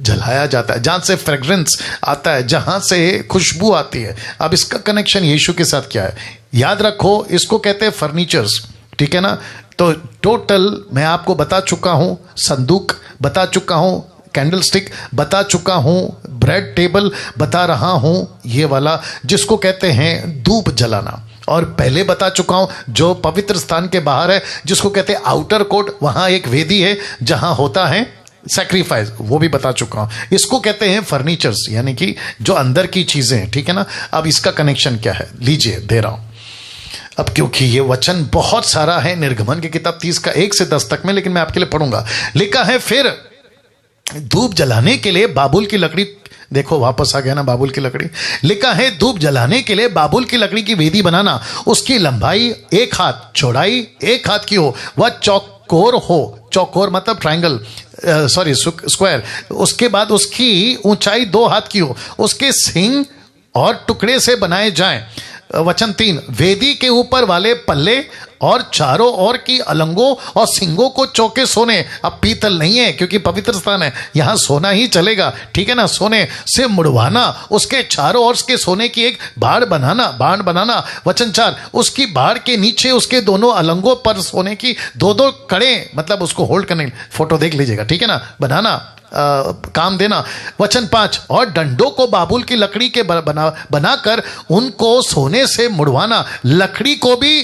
A: जलाया जाता है, जहां से फ्रेग्रेंस आता है, जहां से खुशबू आती है। अब इसका कनेक्शन यीशु के साथ क्या है? याद रखो, इसको कहते हैं फर्नीचर्स, ठीक है ना। तो टोटल मैं आपको बता चुका हूं, संदूक बता चुका हूं, कैंडल स्टिक बता चुका हूं, ब्रेड टेबल बता रहा हूं, ये वाला जिसको कहते हैं धूप जलाना। और पहले बता चुका हूं जो पवित्र स्थान के बाहर है, जिसको कहते हैं आउटर कोर्ट, वहां एक वेदी है जहां होता है सैक्रिफाइस, वो भी बता चुका हूं। इसको कहते हैं फर्नीचर्स, यानी कि जो अंदर की चीजें हैं, ठीक है ना। अब इसका कनेक्शन क्या है, लीजिए दे रहा हूं। अब क्योंकि ये वचन बहुत सारा है, निर्गमन की किताब 30 का 1 से 10 तक में, लेकिन मैं आपके लिए पढ़ूंगा। लिखा है, फिर धूप जलाने के लिए बाबुल की लकड़ी, देखो वापस आ गया ना बाबुल की लकड़ी। लिखा है, धूप जलाने के लिए बाबुल की लकड़ी की वेदी बनाना, उसकी लंबाई 1 हाथ, चौड़ाई 1 हाथ की हो, वह चौकोर हो। चौकोर मतलब ट्रायंगल, सॉरी स्क्वायर। उसके बाद उसकी ऊंचाई 2 हाथ की हो, उसके सींग और टुकड़े से बनाए जाएं। वचन 3, वेदी के ऊपर वाले पल्ले और चारों ओर की अलंगों और सिंगों को चौके सोने, अब पीतल नहीं है क्योंकि पवित्र स्थान है, यहां सोना ही चलेगा, ठीक है ना। सोने से मुड़वाना, उसके चारों ओर के सोने की एक बाड़ बनाना। वचन 4, उसकी बाड़ के नीचे उसके दोनों अलंगों पर सोने की 2-2 कड़े, मतलब उसको होल्ड करने, फोटो देख लीजिएगा, ठीक है ना, बनाना, काम देना। वचन 5, और डंडों को बाबुल की लकड़ी के बनाकर उनको सोने से मुड़वाना। लकड़ी को भी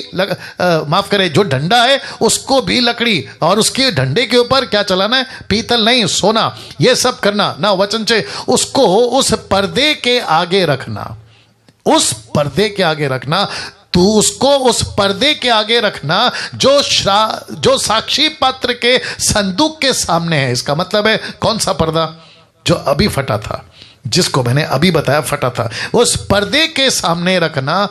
A: माफ करें, जो डंडा है उसको भी लकड़ी, और उसके डंडे के ऊपर क्या चलाना है, पीतल नहीं, सोना। ये सब करना ना। वचन 6, उसको उस पर्दे के आगे रखना, उस पर्दे के आगे रखना। तू उसको उस पर्दे के आगे रखना जो साक्षी पात्र के संदूक के सामने है। इसका मतलब है कौन सा पर्दा? जो अभी फटा था, जिसको मैंने अभी बताया फटा था, उस पर्दे के सामने रखना।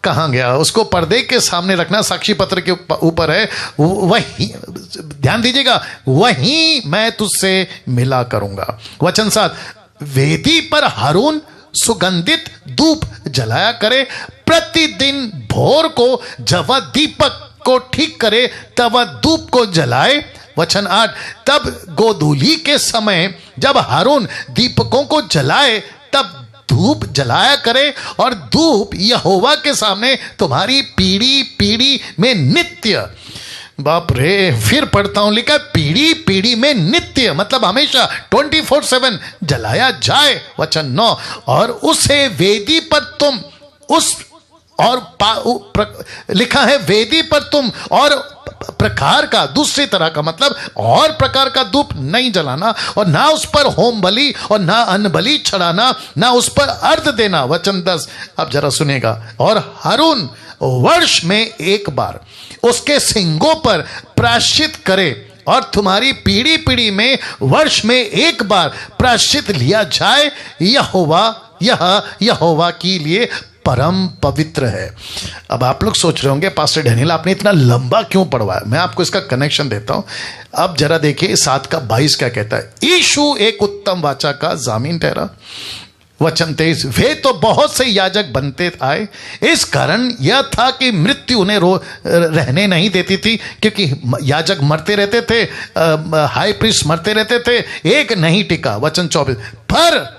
A: कहां गया? उसको पर्दे के सामने रखना, साक्षी पत्र के ऊपर है। वही, ध्यान दीजिएगा, वही मैं तुझसे मिला करूंगा। वचन 7, वेदी पर हारून सुगंधित धूप जलाया करे, प्रतिदिन भोर को जब वह दीपक को ठीक करे तब वह धूप को जलाए। वचन 8, तब गोधूली के समय जब हारून दीपकों को जलाए तब धूप जलाया करे, और धूप यहोवा के सामने तुम्हारी पीढ़ी पीढ़ी में नित्य। बाप रे, फिर पढ़ता हूं, लिखा पीढ़ी पीढ़ी में नित्य, मतलब हमेशा 24/7 जलाया जाए। वचन 9, और उसे वेदी पर तुम उस और लिखा है वेदी पर तुम और प्रकार का, दूसरी तरह का, मतलब और प्रकार का धूप नहीं जलाना, और ना उस पर होम बलि और ना अन्न बलि चढ़ाना, ना उस पर अर्ध देना। वचन 10, अब जरा सुनेगा, और हारून वर्ष में 1 बार उसके सिंगों पर प्रायश्चित करे, और तुम्हारी पीढ़ी पीढ़ी में वर्ष में 1 बार प्रायश्चित लिया जाए, यहोवा की लिए परम पवित्र है। अब आप लोग सोच रहे होंगे पास्टर डैनियल आपने इतना लंबा क्यों पढ़वाया। मैं आपको इसका कनेक्शन देता हूं। अब जरा देखिए 7:22 क्या कहता है। यीशु एक उत्तम वाचा का जामीन ठहरा। वचन 23, वे तो बहुत से याजक बनते आए, इस कारण यह था कि मृत्यु उन्हें रहने नहीं देती थी, क्योंकि याजक मरते रहते थे, हाई प्रीस्ट मरते रहते थे, एक नहीं टिका। वचन 24, पर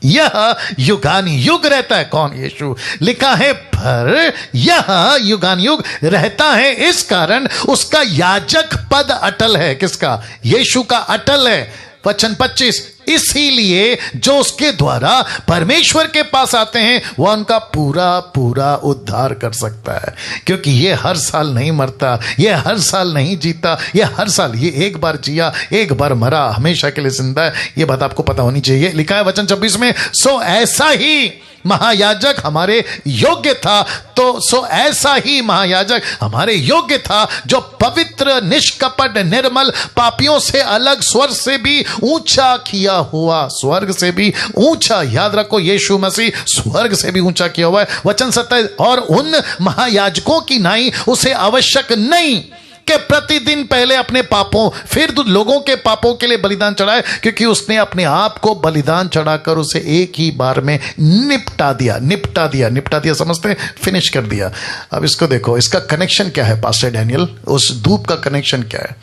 A: यह युगान युग रहता है। कौन? यीशु। लिखा है पर यह युगान युग रहता है, इस कारण उसका याजक पद अटल है। किसका? यीशु का अटल है। वचन 25, इसीलिए जो उसके द्वारा परमेश्वर के पास आते हैं वह उनका पूरा पूरा उद्धार कर सकता है, क्योंकि ये हर साल नहीं मरता, ये हर साल नहीं जीता, ये हर साल, ये एक बार जिया, एक बार मरा, हमेशा के लिए जिंदा है। ये बात आपको पता होनी चाहिए। लिखा है वचन 26 में, सो ऐसा ही महायाजक हमारे योग्य था, तो सो ऐसा ही महायाजक हमारे योग्य था, जो पवित्र, निष्कपट, निर्मल, पापियों से अलग, स्वर्ग से भी ऊंचा किया हुआ, स्वर्ग से भी ऊंचा, याद रखो यीशु मसीह स्वर्ग से भी ऊंचा किया हुआ है। वचन 27, और उन महायाजकों की नाई उसे आवश्यक नहीं कि प्रतिदिन पहले अपने पापों फिर लोगों के पापों के लिए बलिदान चढ़ाए, क्योंकि उसने अपने आप को बलिदान चढ़ाकर उसे एक ही बार में निपटा दिया। समझते हैं? फिनिश कर दिया। अब इसको देखो, इसका कनेक्शन क्या है पास्टर डैनियल? उस धूप का कनेक्शन क्या है?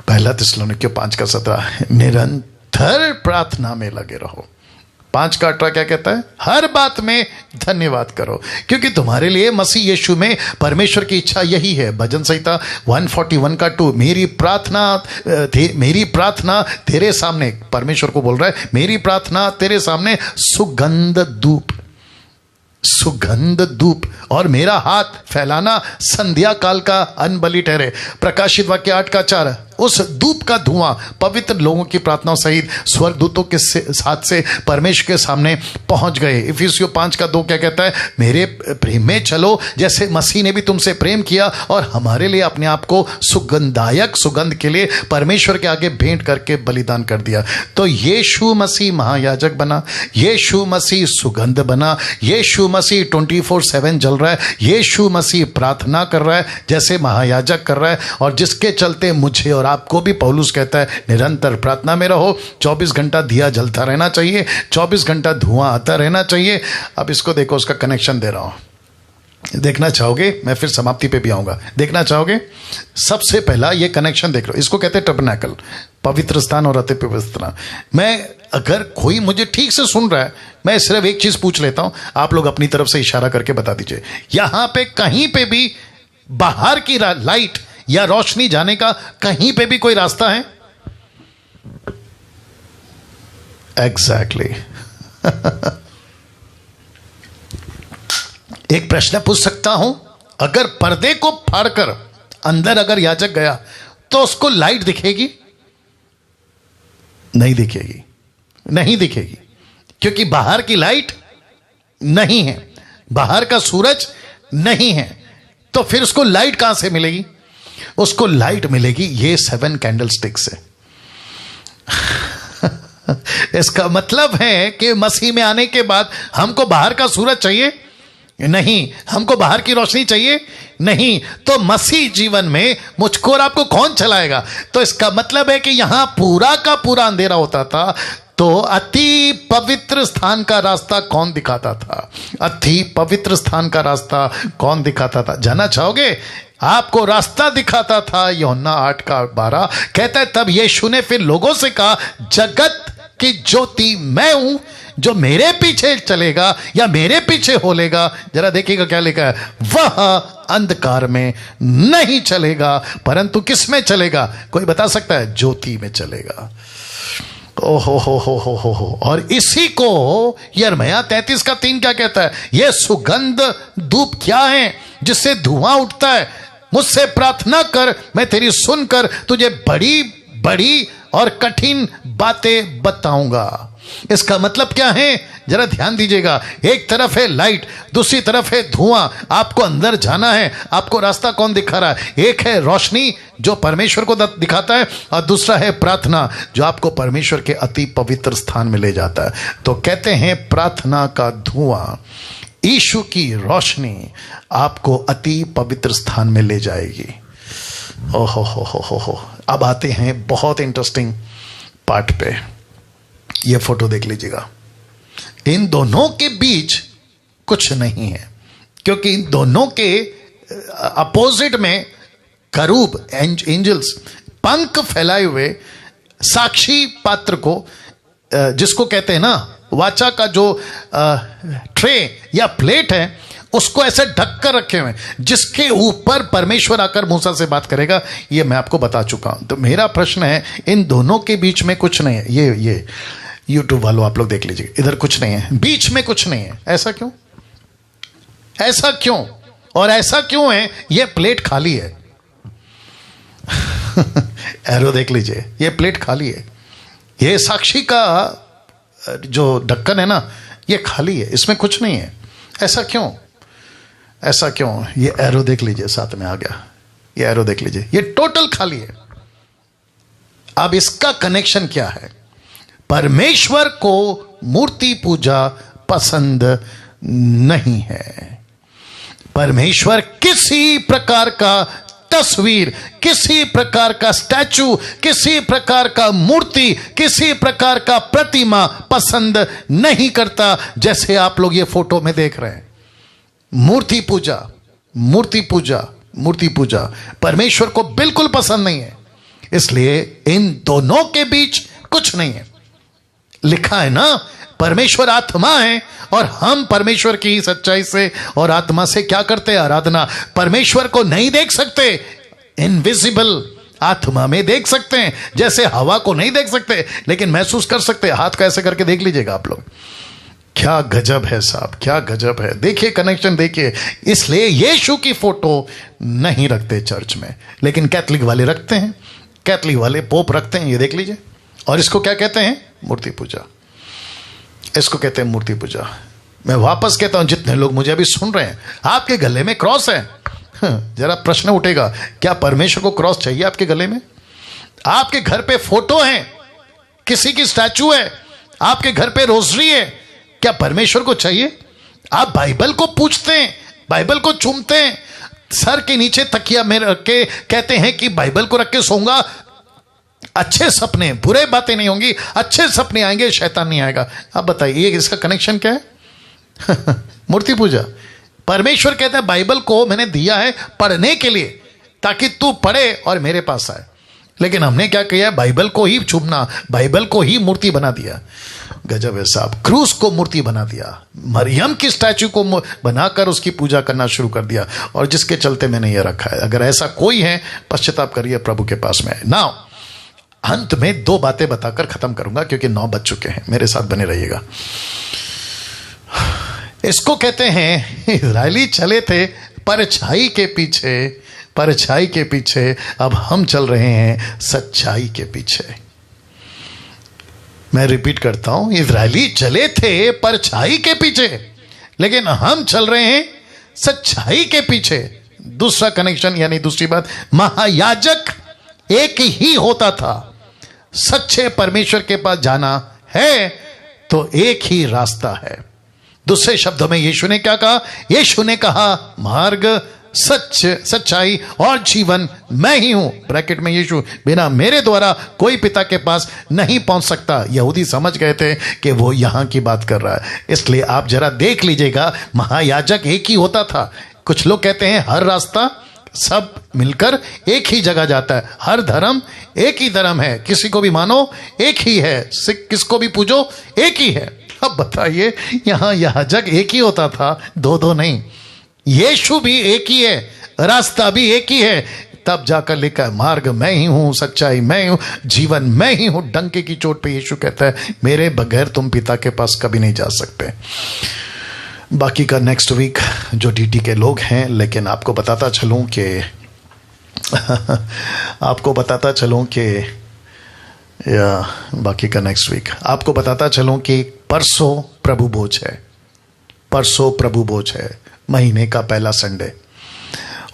A: पहला थिस्सलुनीकियों 5:17, निरंतर प्रार्थना में लगे रहो। 5:18 क्या कहता है? हर बात में धन्यवाद करो, क्योंकि तुम्हारे लिए मसीह यीशु में परमेश्वर की इच्छा यही है। भजन संहिता 141:2, मेरी प्रार्थना तेरे सामने, परमेश्वर को बोल रहा है, मेरी प्रार्थना तेरे सामने सुगंध धूप और मेरा हाथ फैलाना संध्या काल का अन्न बलि ठहरे। प्रकाशित वाक्य 8:4, उस धूप का धुआं पवित्र लोगों की प्रार्थनाओं सहित स्वर्गदूतों के साथ से परमेश्वर के सामने पहुंच गए। इफिसियों 5:2 क्या कहता है? मेरे प्रेम में चलो, जैसे मसीह ने भी तुमसे प्रेम किया और हमारे लिए अपने आप को सुगंधदायक सुगंध के लिए परमेश्वर के आगे भेंट करके बलिदान कर दिया। तो यीशु मसीह महायाजक बना, यीशु मसीह सुगंध बना, यीशु मसीह 24/7 जल रहा है, यीशु मसीह प्रार्थना कर रहा है जैसे महायाजक कर रहा है, और जिसके चलते मुझे और आपको भी पौलुस कहता है निरंतर प्रार्थना में रहो। 24 घंटा दिया जलता रहना चाहिए, 24 घंटा धुआं आता रहना चाहिए। अब इसको देखो, उसका कनेक्शन दे रहा हूं। देखना चाहोगे? मैं फिर समाप्ति पे भी आऊंगा। देखना चाहोगे? सबसे पहला ये कनेक्शन देख लो, इसको कहते हैं टैबरनेकल, पवित्र स्थान और अति पवित्र स्थान। मैं, अगर कोई मुझे ठीक से सुन रहा है, मैं सिर्फ एक चीज पूछ लेता हूं, आप लोग अपनी तरफ से इशारा करके बता दीजिए। यहां पे कहीं पे भी बाहर की लाइट या रोशनी जाने का कहीं पे भी कोई रास्ता है? एग्जैक्टली। एक प्रश्न पूछ सकता हूं, अगर पर्दे को फाड़कर अंदर अगर याजक गया तो उसको लाइट दिखेगी? नहीं दिखेगी, क्योंकि बाहर की लाइट नहीं है, बाहर का सूरज नहीं है, तो फिर उसको लाइट कहां से मिलेगी? उसको लाइट मिलेगी ये 7 कैंडलस्टिक से। इसका मतलब है कि मसीह में आने के बाद हमको बाहर का सूरज चाहिए नहीं, हमको बाहर की रोशनी चाहिए नहीं, तो मसीह जीवन में मुझको और आपको कौन चलाएगा? तो इसका मतलब है कि यहां पूरा का पूरा अंधेरा होता था, तो अति पवित्र स्थान का रास्ता कौन दिखाता था? अति पवित्र स्थान का रास्ता कौन दिखाता था? जानना चाहोगे? आपको रास्ता दिखाता था यूहन्ना 8:12 कहता है, तब यीशु ने फिर लोगों से कहा, जगत की ज्योति मैं हूं, जो मेरे पीछे चलेगा या मेरे पीछे होलेगा, जरा देखिएगा क्या लिखा है, वह अंधकार में नहीं चलेगा परंतु किस में चलेगा? कोई बता सकता है? ज्योति में चलेगा। ओहो हो। और इसी को यिर्मयाह 33:3 क्या कहता है? यह सुगंध धूप क्या है जिससे धुआं उठता है? मुझसे प्रार्थना कर, मैं तेरी सुनकर तुझे बड़ी बड़ी और कठिन बातें बताऊंगा। इसका मतलब क्या है, जरा ध्यान दीजिएगा। एक तरफ है लाइट, दूसरी तरफ है धुआं। आपको अंदर जाना है, आपको रास्ता कौन दिखा रहा है? एक है रोशनी जो परमेश्वर को दिखाता है, और दूसरा है प्रार्थना जो आपको परमेश्वर के अति पवित्र स्थान में ले जाता है। तो कहते हैं प्रार्थना का धुआं, यीशु की रोशनी आपको अति पवित्र स्थान में ले जाएगी। ओहो हो। अब आते हैं बहुत इंटरेस्टिंग पार्ट पे। ये फोटो देख लीजिएगा। इन दोनों के बीच कुछ नहीं है, क्योंकि इन दोनों के अपोजिट में करूब एंजल्स पंख फैलाए हुए साक्षी पात्र को, जिसको कहते हैं ना वाचा का जो ट्रे या प्लेट है, उसको ऐसे ढक कर रखे हुए, जिसके ऊपर परमेश्वर आकर मूसा से बात करेगा। ये मैं आपको बता चुका हूं। तो मेरा प्रश्न है, इन दोनों के बीच में कुछ नहीं है। ये यूट्यूब वालों आप लोग देख लीजिए, इधर कुछ नहीं है, बीच में कुछ नहीं है। ऐसा क्यों? ऐसा क्यों? और ऐसा क्यों है? ये प्लेट खाली है। एरो देख लीजिए, ये प्लेट खाली है। ये साक्षी का जो ढक्कन है ना, ये खाली है, इसमें कुछ नहीं है। ऐसा क्यों? ऐसा क्यों? ये एरो देख लीजिए, साथ में आ गया। ये एरो देख लीजिए, ये टोटल खाली है। अब इसका कनेक्शन क्या है? परमेश्वर को मूर्ति पूजा पसंद नहीं है। परमेश्वर किसी प्रकार का तस्वीर, किसी प्रकार का स्टैचू, किसी प्रकार का मूर्ति, किसी प्रकार का प्रतिमा पसंद नहीं करता। जैसे आप लोग ये फोटो में देख रहे हैं, मूर्ति पूजा, मूर्ति पूजा, मूर्ति पूजा परमेश्वर को बिल्कुल पसंद नहीं है। इसलिए इन दोनों के बीच कुछ नहीं है। लिखा है ना, परमेश्वर आत्मा है और हम परमेश्वर की सच्चाई से और आत्मा से क्या करते हैं? आराधना। परमेश्वर को नहीं देख सकते, इनविजिबल आत्मा में देख सकते हैं। जैसे हवा को नहीं देख सकते, लेकिन महसूस कर सकते हैं। हाथ को ऐसे करके देख लीजिएगा आप लोग। क्या गजब है साहब, क्या गजब है। देखिए कनेक्शन, देखिए। इसलिए यीशु की फोटो नहीं रखते चर्च में, लेकिन कैथलिक वाले रखते हैं, कैथलिक वाले पोप रखते हैं। ये देख लीजिए। और इसको क्या कहते हैं? मूर्ति पूजा। इसको कहते हैं मूर्ति पूजा। मैं वापस कहता हूं, जितने लोग मुझे अभी सुन रहे हैं, आपके गले में क्रॉस है। जरा प्रश्न उठेगा, क्या परमेश्वर को क्रॉस चाहिए आपके गले में? आपके घर पे फोटो है, किसी की स्टैचू है, आपके घर पे रोजरी है, क्या परमेश्वर को चाहिए? आप बाइबल को पूछते हैं, बाइबल को चूमते हैं, सर के नीचे तकिया में रख के कहते हैं कि बाइबल को रख के सोऊंगा, अच्छे सपने, बुरे बातें नहीं होंगी, अच्छे सपने आएंगे, शैतान नहीं आएगा। अब बताइए इसका कनेक्शन क्या है? मूर्ति पूजा। परमेश्वर कहता है बाइबल को मैंने दिया है पढ़ने के लिए, ताकि तू पढ़े और मेरे पास आए। लेकिन हमने क्या किया? बाइबल को ही चूमना, बाइबल को ही मूर्ति बना दिया। गजब है साहब। क्रूस को मूर्ति बना दिया, मरियम की स्टैचू को बनाकर उसकी पूजा करना शुरू कर दिया, और जिसके चलते मैंने ये रखा है। अगर ऐसा कोई है, पश्चाताप करिए, प्रभु के पास में। नाउ अंत में दो बातें बताकर खत्म करूंगा, क्योंकि 9 बज चुके हैं। मेरे साथ बने रहिएगा। इसको कहते हैं, इजरायली चले थे परछाई के पीछे, परछाई के पीछे, अब हम चल रहे हैं सच्चाई के पीछे। मैं रिपीट करता हूं, इजरायली चले थे परछाई के पीछे, लेकिन हम चल रहे हैं सच्चाई के पीछे। दूसरा कनेक्शन, यानी दूसरी बात, महायाजक एक ही होता था। सच्चे परमेश्वर के पास जाना है तो एक ही रास्ता है। दूसरे शब्दों में यीशु ने क्या कहा? यीशु ने कहा मार्ग, सच, सच्चाई और जीवन मैं ही हूं। ब्रैकेट में यीशु, बिना मेरे द्वारा कोई पिता के पास नहीं पहुंच सकता। यहूदी समझ गए थे कि वो यहां की बात कर रहा है। इसलिए आप जरा देख लीजिएगा, महायाजक एक ही होता था। कुछ लोग कहते हैं हर रास्ता सब मिलकर एक ही जगह जाता है, हर धर्म एक ही धर्म है, किसी को भी मानो एक ही है, किसको भी पूजो एक ही है। अब बताइए, यहां याजक एक ही होता था, दो नहीं। यीशु भी एक ही है, रास्ता भी एक ही है। तब जाकर लिखा है मार्ग मैं ही हूं, सच्चाई मैं ही हूं, जीवन मैं ही हूं। डंके की चोट पे यीशु कहता है मेरे बगैर तुम पिता के पास कभी नहीं जा सकते। बाकी का नेक्स्ट वीक जो डीटी के लोग हैं, लेकिन आपको बताता चलूं कि आपको बताता चलूं कि या बाकी का नेक्स्ट वीक। आपको बताता चलूं कि परसों प्रभु भोज है, परसों प्रभु भोज है, महीने का पहला संडे।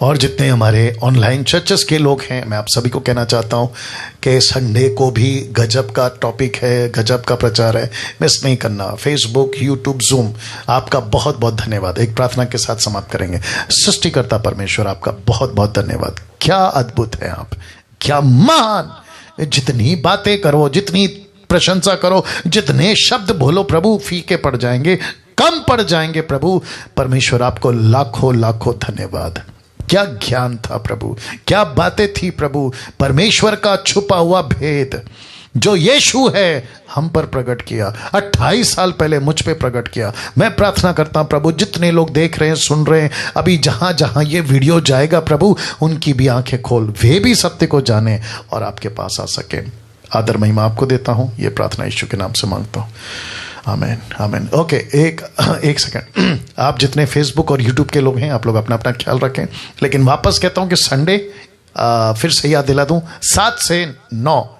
A: और जितने हमारे ऑनलाइन चर्चेस के लोग हैं, मैं आप सभी को कहना चाहता हूं कि संडे को भी गजब का टॉपिक है, गजब का प्रचार है, मिस नहीं करना। फेसबुक, यूट्यूब, जूम, आपका बहुत बहुत धन्यवाद। एक प्रार्थना के साथ समाप्त करेंगे। सृष्टिकर्ता परमेश्वर, आपका बहुत बहुत धन्यवाद। क्या अद्भुत है आप, क्या महान। जितनी बातें करो, जितनी प्रशंसा करो, जितने शब्द बोलो प्रभु, फीके पड़ जाएंगे, कम पड़ जाएंगे प्रभु। परमेश्वर आपको लाखों लाखों धन्यवाद। क्या ज्ञान था प्रभु, क्या बातें थी प्रभु। परमेश्वर का छुपा हुआ भेद जो यीशु है हम पर प्रकट किया, 28 साल पहले मुझ पे प्रकट किया। मैं प्रार्थना करता हूं प्रभु, जितने लोग देख रहे हैं, सुन रहे हैं, अभी जहां जहां ये वीडियो जाएगा प्रभु, उनकी भी आंखें खोल, वे भी सत्य को जाने और आपके पास आ सके। आदर महिमा आपको देता हूं, ये प्रार्थना यीशु के नाम से मांगता हूं, आमीन आमीन। ओके, एक सेकंड। आप जितने फेसबुक और यूट्यूब के लोग हैं, आप लोग अपना अपना ख्याल रखें। लेकिन वापस कहता हूं कि संडे, फिर से याद दिला दूं, 7 से 9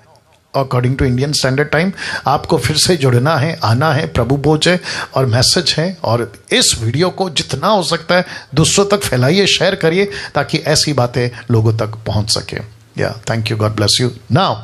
A: according to Indian standard time आपको फिर से जुड़ना है, आना है। प्रभु भोज है और मैसेज है। और इस वीडियो को जितना हो सकता है दूसरों तक फैलाइए, शेयर करिए, ताकि ऐसी बातें लोगों तक पहुंच सके। या thank you, God bless you. Now